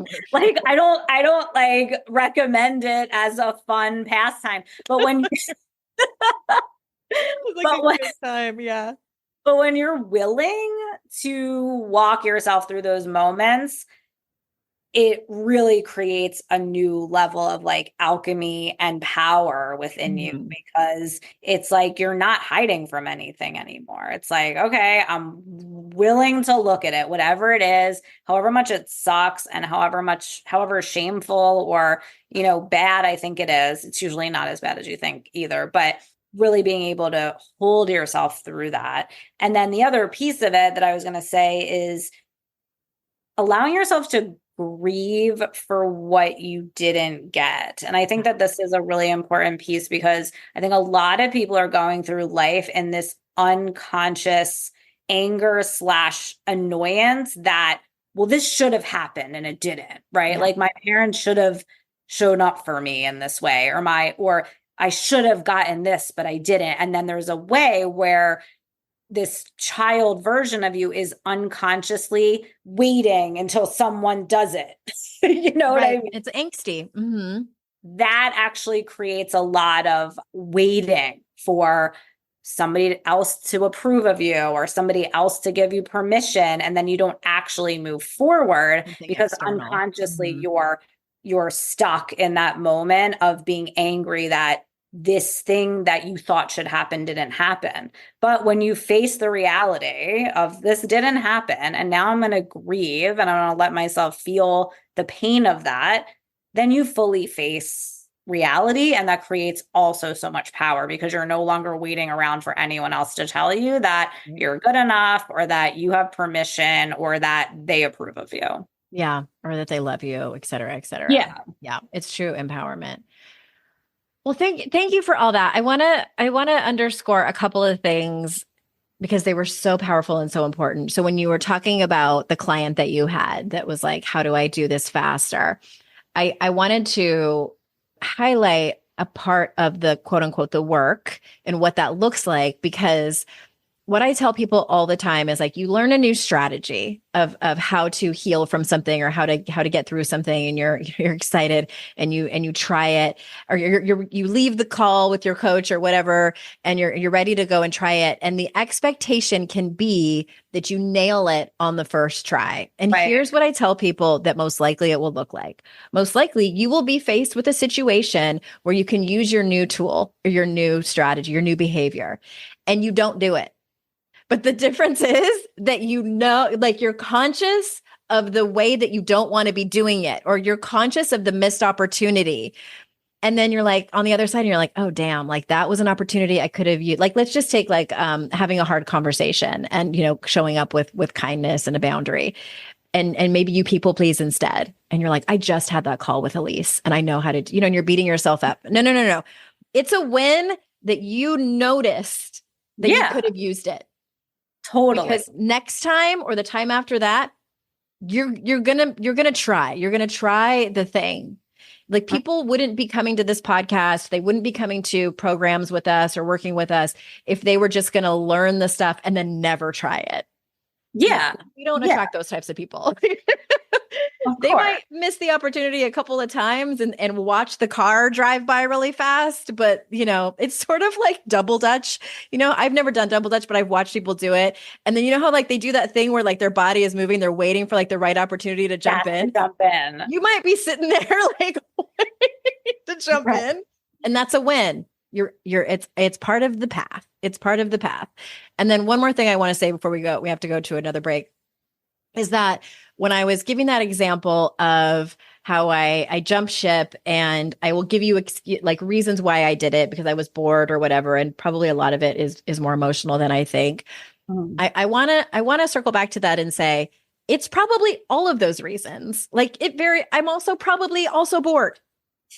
like recommend it as a fun pastime, but when you like a good time, yeah. But when you're willing to walk yourself through those moments, it really creates a new level of like alchemy and power within you, because it's like you're not hiding from anything anymore. It's like, okay, I'm willing to look at it, whatever it is, however much it sucks and however shameful or, bad I think it is. It's usually not as bad as you think either, but really being able to hold yourself through that. And then the other piece of it that I was going to say is allowing yourself to grieve for what you didn't get. And I think that this is a really important piece, because I think a lot of people are going through life in this unconscious anger/annoyance that, well, this should have happened and it didn't, right? Yeah. Like, my parents should have shown up for me in this way, or I should have gotten this, but I didn't. And then there's a way where this child version of you is unconsciously waiting until someone does it. You know what I mean? It's angsty. That actually creates a lot of waiting for somebody else to approve of you or somebody else to give you permission. And then you don't actually move forward because unconsciously you're stuck in that moment of being angry that this thing that you thought should happen didn't happen. But when you face the reality of this didn't happen, and now I'm going to grieve and I'm going to let myself feel the pain of that, then you fully face reality. And that creates also so much power, because you're no longer waiting around for anyone else to tell you that you're good enough, or that you have permission, or that they approve of you. Yeah. Or that they love you, et cetera, et cetera. Yeah. Yeah. It's true empowerment. Well, thank you for all that. I want to underscore a couple of things because they were so powerful and so important. So when you were talking about the client that you had that was like, how do I do this faster? I wanted to highlight a part of the quote unquote, the work and what that looks like, because what I tell people all the time is like, you learn a new strategy of how to heal from something, or how to get through something, and you're excited and you try it, or you leave the call with your coach or whatever, and you're ready to go and try it. And the expectation can be that you nail it on the first try. And here's what I tell people that most likely it will look like. Most likely you will be faced with a situation where you can use your new tool or your new strategy, your new behavior, and you don't do it. But the difference is that like you're conscious of the way that you don't want to be doing it, or you're conscious of the missed opportunity. And then you're like on the other side and you're like, oh, damn, like that was an opportunity I could have used. Like, let's just take like having a hard conversation and, showing up with kindness and a boundary. And maybe you people please instead. And you're like, I just had that call with Alyse and I know how to, and you're beating yourself up. No. It's a win that you noticed that you could have used it. Totally. Because next time or the time after that, you're gonna try. You're gonna try the thing. Like people wouldn't be coming to this podcast. They wouldn't be coming to programs with us or working with us if they were just gonna learn the stuff and then never try it. Yeah. No, we don't Yeah. attract those types of people. Of They course. might miss the opportunity a couple of times and watch the car drive by really fast. But, it's sort of like double dutch. I've never done double dutch, but I've watched people do it. And then how like they do that thing where like their body is moving, they're waiting for like the right opportunity to jump in. To jump in. You might be sitting there like to jump in. And that's a win. It's part of the path. It's part of the path. And then one more thing I want to say before we have to go to another break, is that when I was giving that example of how I jumped ship, and I will give you like reasons why I did it, because I was bored or whatever, and probably a lot of it is more emotional than I think. I want to circle back to that and say it's probably all of those reasons. Like I'm also probably also bored.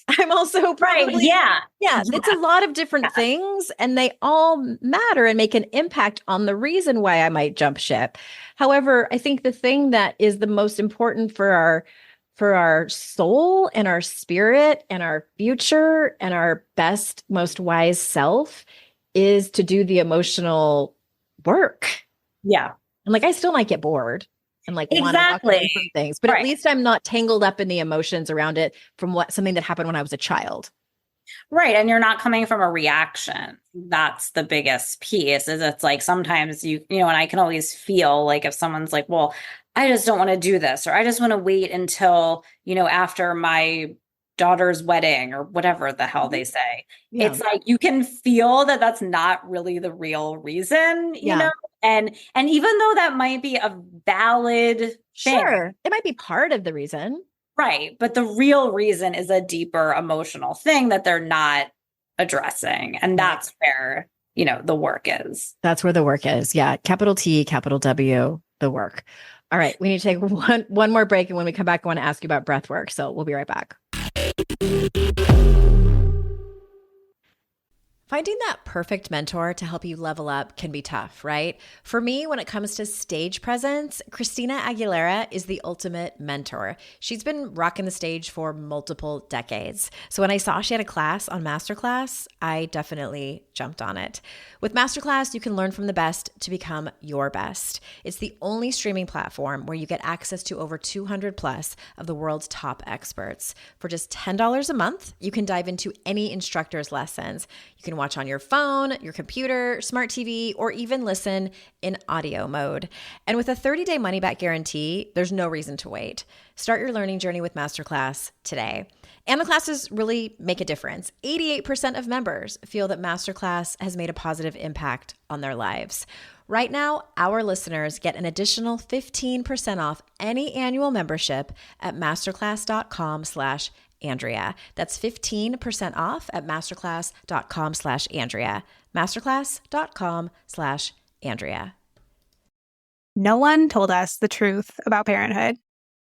I'm also probably, yeah, it's a lot of different things, and they all matter and make an impact on the reason why I might jump ship. However, I think the thing that is the most important for our soul and our spirit and our future and our best, most wise self is to do the emotional work. Yeah. And like, I still might get bored and like want to walk away from things, but at least I'm not tangled up in the emotions around it from something that happened when I was a child. Right. And you're not coming from a reaction. That's the biggest piece, is it's like sometimes and I can always feel like if someone's like, well, I just don't want to do this, or I just want to wait until, after my daughter's wedding or whatever the hell they say. Yeah. It's like, you can feel that that's not really the real reason, you know? And even though that might be a valid thing, sure, it might be part of the reason. Right. But the real reason is a deeper emotional thing that they're not addressing. And that's where, the work is. That's where the work is. Yeah. Capital T, capital W, the work. All right. We need to take one more break. And when we come back, I want to ask you about breath work. So we'll be right back. Finding that perfect mentor to help you level up can be tough, right? For me, when it comes to stage presence, Christina Aguilera is the ultimate mentor. She's been rocking the stage for multiple decades. So when I saw she had a class on Masterclass, I definitely jumped on it. With Masterclass, you can learn from the best to become your best. It's the only streaming platform where you get access to over 200 plus of the world's top experts. For just $10 a month, you can dive into any instructor's lessons. You can watch on your phone, your computer, smart TV, or even listen in audio mode. And with a 30-day money-back guarantee, there's no reason to wait. Start your learning journey with Masterclass today. And the classes really make a difference. 88% of members feel that Masterclass has made a positive impact on their lives. Right now, our listeners get an additional 15% off any annual membership at masterclass.com/Andrea. That's 15% off at masterclass.com/Andrea. Masterclass.com/Andrea. No one told us the truth about parenthood.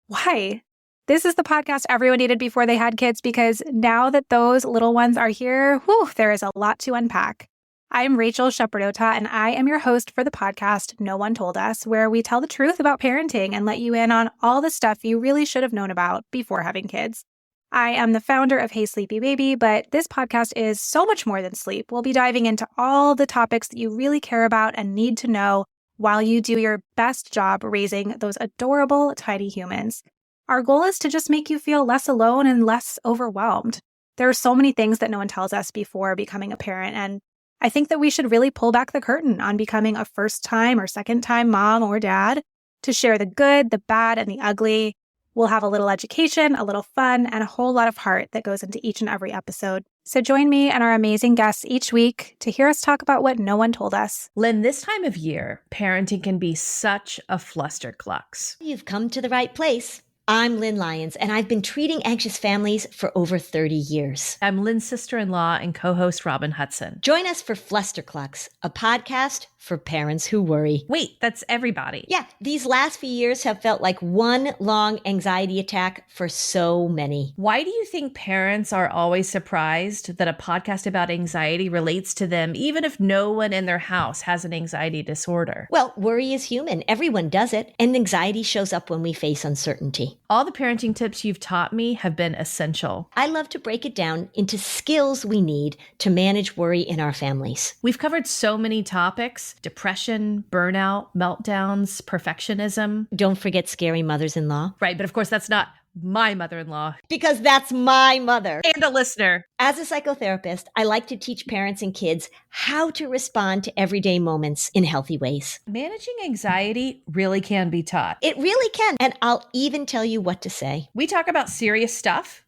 Why? This is the podcast everyone needed before they had kids, because now that those little ones are here, there is a lot to unpack. I'm Rachel Shepardota, and I am your host for the podcast No One Told Us, where we tell the truth about parenting and let you in on all the stuff you really should have known about before having kids. I am the founder of Hey Sleepy Baby, but this podcast is so much more than sleep. We'll be diving into all the topics that you really care about and need to know while you do your best job raising those adorable, tiny humans. Our goal is to just make you feel less alone and less overwhelmed. There are so many things that no one tells us before becoming a parent, and I think that we should really pull back the curtain on becoming a first-time or second-time mom or dad to share the good, the bad, and the ugly. We'll have a little education, a little fun, and a whole lot of heart that goes into each and every episode. So join me and our amazing guests each week to hear us talk about what no one told us. Lynn, this time of year, parenting can be such a flusterclux. You've come to the right place. I'm Lynn Lyons, and I've been treating anxious families for over 30 years. I'm Lynn's sister-in-law and co-host Robin Hudson. Join us for Flusterclux, a podcast for parents who worry. Wait, that's everybody. Yeah, these last few years have felt like one long anxiety attack for so many. Why do you think parents are always surprised that a podcast about anxiety relates to them, even if no one in their house has an anxiety disorder? Well, worry is human. Everyone does it. And anxiety shows up when we face uncertainty. All the parenting tips you've taught me have been essential. I love to break it down into skills we need to manage worry in our families. We've covered so many topics: depression, burnout, meltdowns, perfectionism. Don't forget scary mothers-in-law. Right, but of course that's not my mother-in-law. Because that's my mother. And a listener. As a psychotherapist, I like to teach parents and kids how to respond to everyday moments in healthy ways. Managing anxiety really can be taught. It really can. And I'll even tell you what to say. We talk about serious stuff,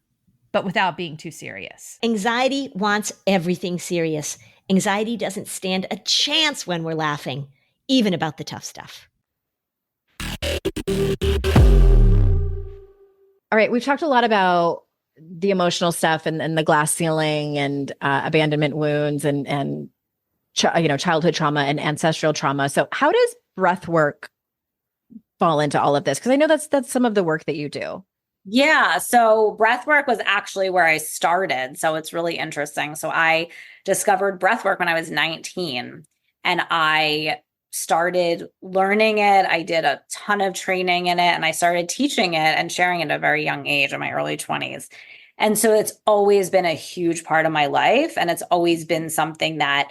but without being too serious. Anxiety wants everything serious. Anxiety doesn't stand a chance when we're laughing, even about the tough stuff. All right, we've talked a lot about the emotional stuff and the glass ceiling and abandonment wounds and childhood trauma and ancestral trauma. So how does breath work fall into all of this? Because I know that's some of the work that you do. Yeah. So breathwork was actually where I started. So it's really interesting. So I discovered breathwork when I was 19 and I started learning it. I did a ton of training in it and I started teaching it and sharing it at a very young age in my early 20s. And so it's always been a huge part of my life. And it's always been something that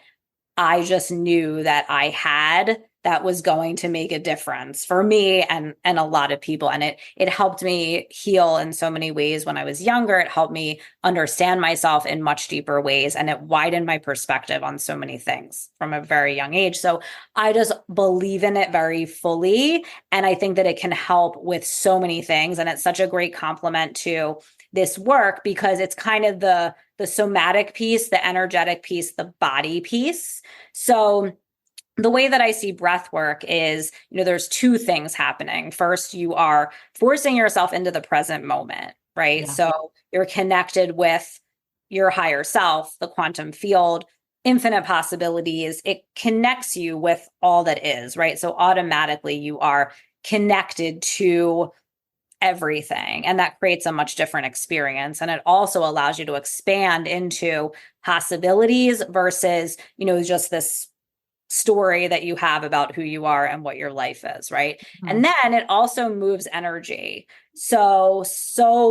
I just knew that I had that was going to make a difference for me and a lot of people. And it helped me heal in so many ways when I was younger. It helped me understand myself in much deeper ways. And it widened my perspective on so many things from a very young age. So I just believe in it very fully. And I think that it can help with so many things. And it's such a great complement to this work because it's kind of the somatic piece, the energetic piece, the body piece. So the way that I see breath work is, there's two things happening. First, you are forcing yourself into the present moment, right? Yeah. So you're connected with your higher self, the quantum field, infinite possibilities. It connects you with all that is, right? So automatically you are connected to everything. And that creates a much different experience. And it also allows you to expand into possibilities versus, just this story that you have about who you are and what your life is, right? Mm-hmm. And then it also moves energy. So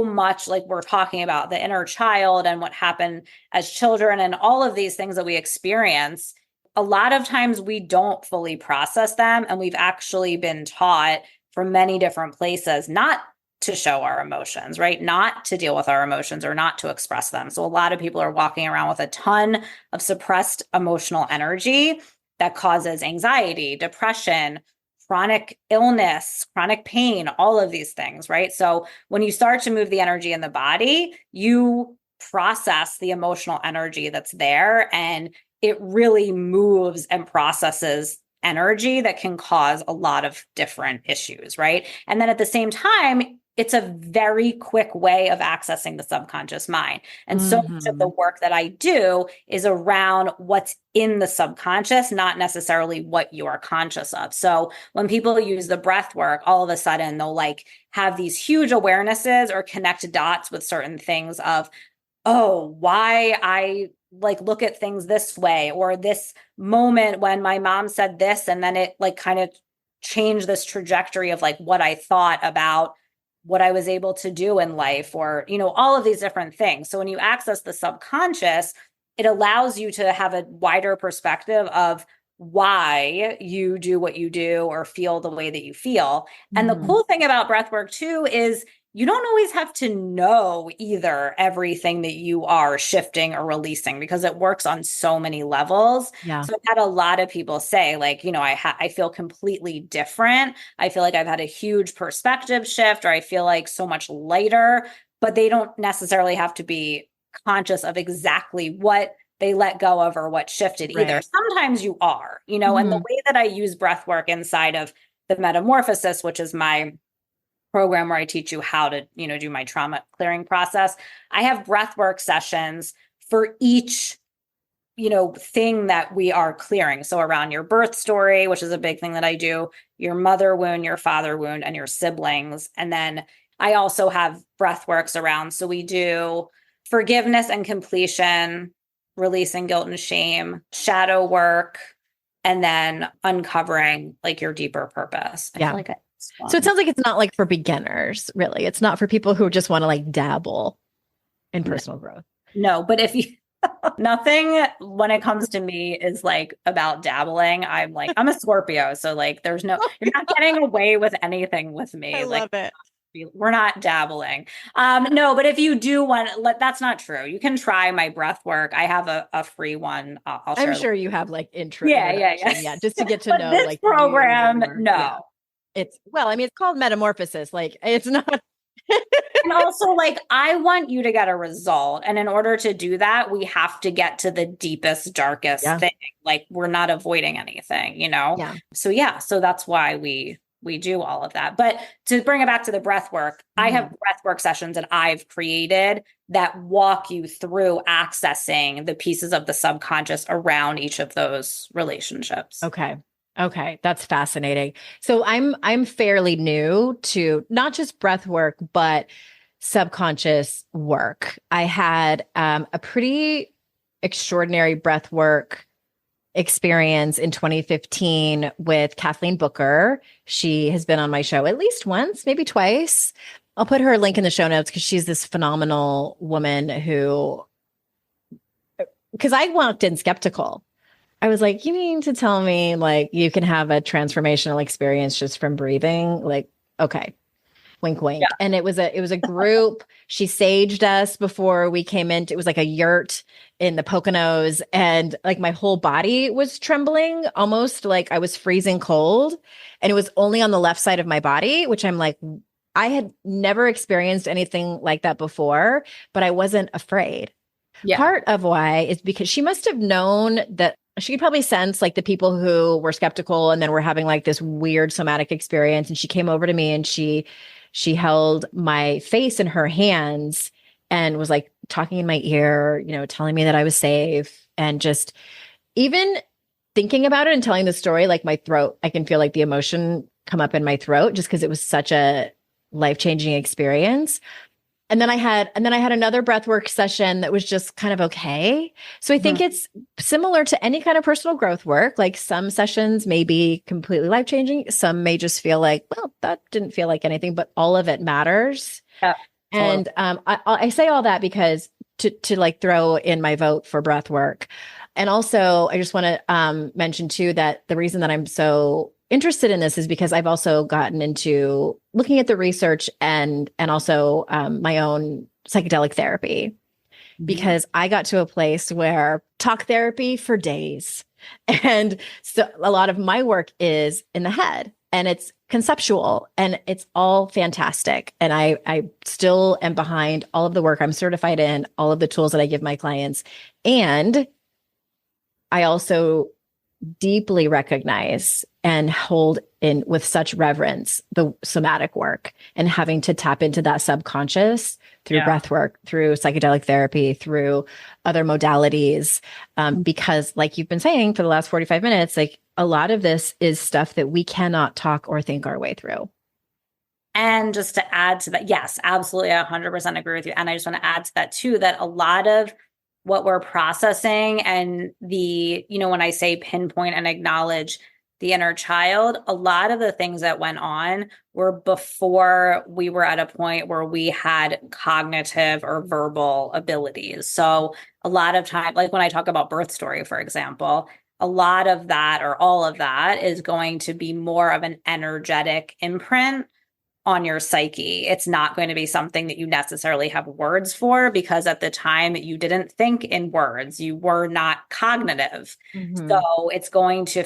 much like we're talking about the inner child and what happened as children and all of these things that we experience, a lot of times we don't fully process them. And we've actually been taught from many different places not to show our emotions, right? Not to deal with our emotions or not to express them. So a lot of people are walking around with a ton of suppressed emotional energy that causes anxiety, depression, chronic illness, chronic pain, all of these things, right? So when you start to move the energy in the body, you process the emotional energy that's there, and it really moves and processes energy that can cause a lot of different issues, right? And then at the same time, it's a very quick way of accessing the subconscious mind. And so much of the work that I do is around what's in the subconscious, not necessarily what you are conscious of. So when people use the breath work, all of a sudden they'll have these huge awarenesses or connect dots with certain things of, oh, why I look at things this way, or this moment when my mom said this, and then it kind of changed this trajectory of what I thought about what I was able to do in life, or, all of these different things. So when you access the subconscious, it allows you to have a wider perspective of why you do what you do or feel the way that you feel. And the cool thing about breathwork too is you don't always have to know either everything that you are shifting or releasing, because it works on so many levels. Yeah. So I've had a lot of people say I feel completely different. I feel like I've had a huge perspective shift, or I feel so much lighter, but they don't necessarily have to be conscious of exactly what they let go of or what shifted either. Right. Sometimes you are, and the way that I use breath work inside of the metamorphosis, which is my program where I teach you how to, do my trauma clearing process. I have breathwork sessions for each thing that we are clearing. So around your birth story, which is a big thing that I do, your mother wound, your father wound, and your siblings. And then I also have breath works around. So we do forgiveness and completion, releasing guilt and shame, shadow work, and then uncovering like your deeper purpose. I feel like so it sounds like it's not like for beginners, really. It's not for people who just want to like dabble in personal growth. No, but if you nothing when it comes to me is like about dabbling. I'm a Scorpio. So like you're not getting away with anything with me. I love it. We're not dabbling. No, but if you do that's not true. You can try my breath work. I have a free one. I'll share. I'm sure you have like intro. Yeah. Just to get to know this like program. No. Yeah. It's called metamorphosis. Like it's not. And also, like, I want you to get a result. And in order to do that, we have to get to the deepest, darkest thing. Like, we're not avoiding anything, Yeah. So that's why we do all of that. But to bring it back to the breath work, I have breath work sessions that I've created that walk you through accessing the pieces of the subconscious around each of those relationships. Okay, that's fascinating. So I'm fairly new to not just breath work, but subconscious work. I had a pretty extraordinary breath work experience in 2015 with Kathleen Booker. She has been on my show at least once, maybe twice. I'll put her link in the show notes because she's this phenomenal woman because I walked in skeptical. I was like, you mean to tell me like you can have a transformational experience just from breathing? Like, okay, wink, wink. Yeah. And it was a group. She saged us before we came in. It was like a yurt in the Poconos, and like my whole body was trembling, almost like I was freezing cold. And it was only on the left side of my body, which I'm like, I had never experienced anything like that before, but I wasn't afraid. Yeah. Part of why is because she must have known that she could probably sense like the people who were skeptical and then were having like this weird somatic experience. And she came over to me and she held my face in her hands and was like talking in my ear, telling me that I was safe. And just even thinking about it and telling the story, like my throat, I can feel like the emotion come up in my throat just because it was such a life-changing experience. And then I had another breathwork session that was just kind of okay. So I think it's similar to any kind of personal growth work. Like some sessions may be completely life-changing. Some may just feel like, well, that didn't feel like anything, but all of it matters. Yeah, and I say all that because to like throw in my vote for breathwork. And also I just want to mention too, that the reason that I'm so interested in this is because I've also gotten into looking at the research and also my own psychedelic therapy, because I got to a place where talk therapy for days. And so a lot of my work is in the head and it's conceptual and it's all fantastic. And I still am behind all of the work I'm certified in, all of the tools that I give my clients. And I also deeply recognize and hold in with such reverence the somatic work and having to tap into that subconscious through breath work, through psychedelic therapy, through other modalities. Because like you've been saying for the last 45 minutes, like a lot of this is stuff that we cannot talk or think our way through. And just to add to that, yes, absolutely. 100% agree with you. And I just want to add to that too, that a lot of what we're processing and when I say pinpoint and acknowledge the inner child, a lot of the things that went on were before we were at a point where we had cognitive or verbal abilities. So a lot of time, like when I talk about birth story, for example, a lot of that or all of that is going to be more of an energetic imprint on your psyche. It's not going to be something that you necessarily have words for, because at the time you didn't think in words, you were not cognitive. So it's going to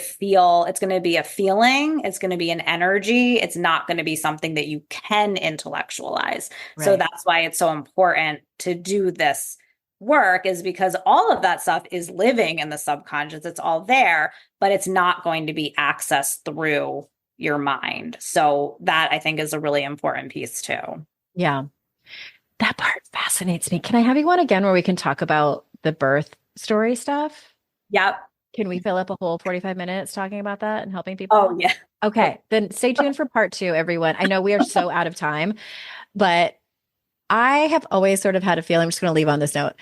be a feeling, it's going to be an energy. It's not going to be something that you can intellectualize. Right. So that's why it's so important to do this work, is because all of that stuff is living in the subconscious. It's all there, but it's not going to be accessed through your mind. So that I think is a really important piece too. Yeah. That part fascinates me. Can I have you on again where we can talk about the birth story stuff? Yep. Can we fill up a whole 45 minutes talking about that and helping people? Oh, yeah. Okay. Then stay tuned for part 2, everyone. I know we are so out of time, but I have always sort of had a feeling, I'm just going to leave on this note.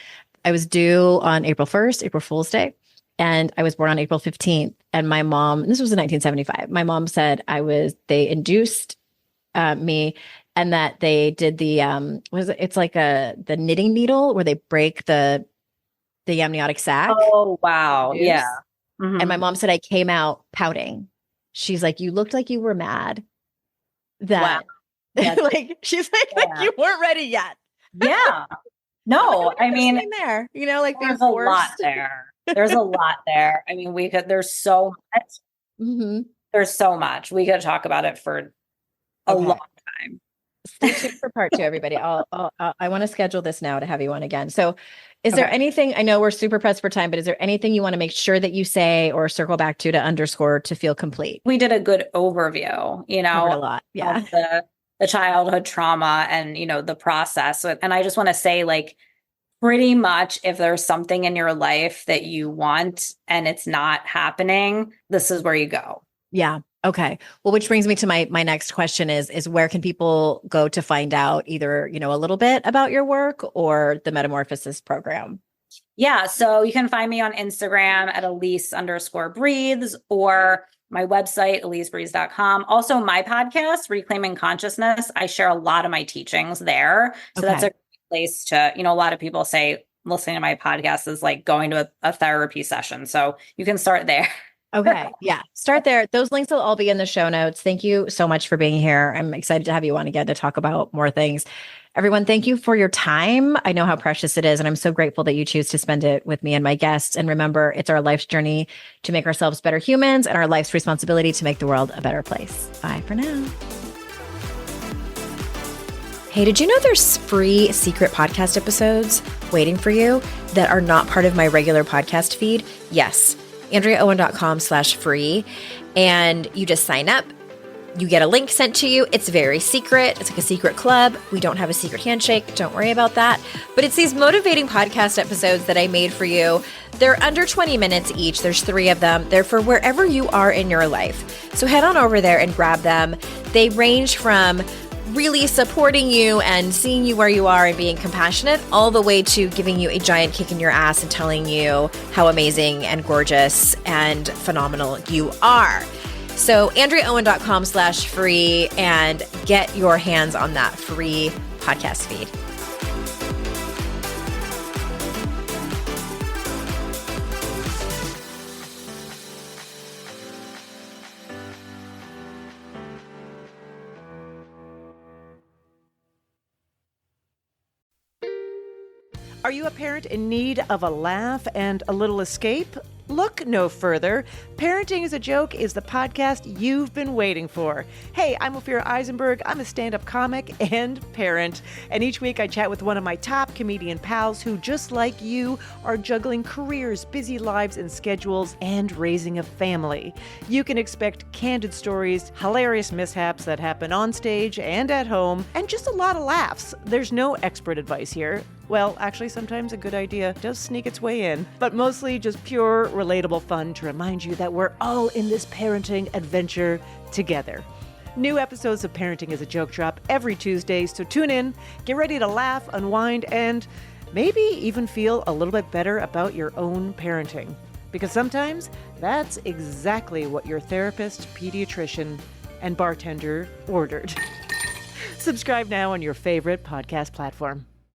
I was due on April 1st, April Fool's Day, and I was born on April 15th. And my mom, this was in 1975, my mom said they induced me, and that they did the it's like the knitting needle where they break the amniotic sac. Oh, wow. Yeah. Mm-hmm. And my mom said I came out pouting. She's like, you looked like you were mad. That like she's like you weren't ready yet. Yeah. No, I mean there, like there's a lot there. There's a lot there. I mean, there's so much. Mm-hmm. There's so much. We could talk about it for a long time. Stay tuned for part 2, everybody. I want to schedule this now to have you on again. So is there anything, I know we're super pressed for time, but is there anything you want to make sure that you say or circle back to underscore to feel complete? We did a good overview, covered a lot. Yeah. Of the childhood trauma and, the process. And I just want to say, like, pretty much if there's something in your life that you want and it's not happening, this is where you go. Yeah. Okay. Well, which brings me to my next question is where can people go to find out either, a little bit about your work or the Metamorphosis program? Yeah. So you can find me on Instagram at Alyse_breathes or my website, AlyseBreathes.com. Also my podcast, Reclaiming Consciousness. I share a lot of my teachings there. So that's a great place to, a lot of people say listening to my podcast is like going to a therapy session. So you can start there. Okay. Yeah. Start there. Those links will all be in the show notes. Thank you so much for being here. I'm excited to have you on again to talk about more things. Everyone, thank you for your time. I know how precious it is, and I'm so grateful that you choose to spend it with me and my guests. And remember, it's our life's journey to make ourselves better humans and our life's responsibility to make the world a better place. Bye for now. Hey, did you know there's free secret podcast episodes waiting for you that are not part of my regular podcast feed? Yes. AndreaOwen.com/free. And you just sign up. You get a link sent to you. It's very secret. It's like a secret club. We don't have a secret handshake. Don't worry about that. But it's these motivating podcast episodes that I made for you. They're under 20 minutes each. There's 3 of them. They're for wherever you are in your life. So head on over there and grab them. They range from really supporting you and seeing you where you are and being compassionate, all the way to giving you a giant kick in your ass and telling you how amazing and gorgeous and phenomenal you are. So AndreaOwen.com/free and get your hands on that free podcast feed. Are you a parent in need of a laugh and a little escape? Look no further. Parenting is a Joke is the podcast you've been waiting for. Hey, I'm Ophira Eisenberg. I'm a stand-up comic and parent. And each week I chat with one of my top comedian pals who, just like you, are juggling careers, busy lives and schedules, and raising a family. You can expect candid stories, hilarious mishaps that happen on stage and at home, and just a lot of laughs. There's no expert advice here. Well, actually, sometimes a good idea does sneak its way in, but mostly just pure, relatable fun to remind you that we're all in this parenting adventure together. New episodes of Parenting is a Joke drop every Tuesday, so tune in, get ready to laugh, unwind, and maybe even feel a little bit better about your own parenting. Because sometimes that's exactly what your therapist, pediatrician, and bartender ordered. Subscribe now on your favorite podcast platform.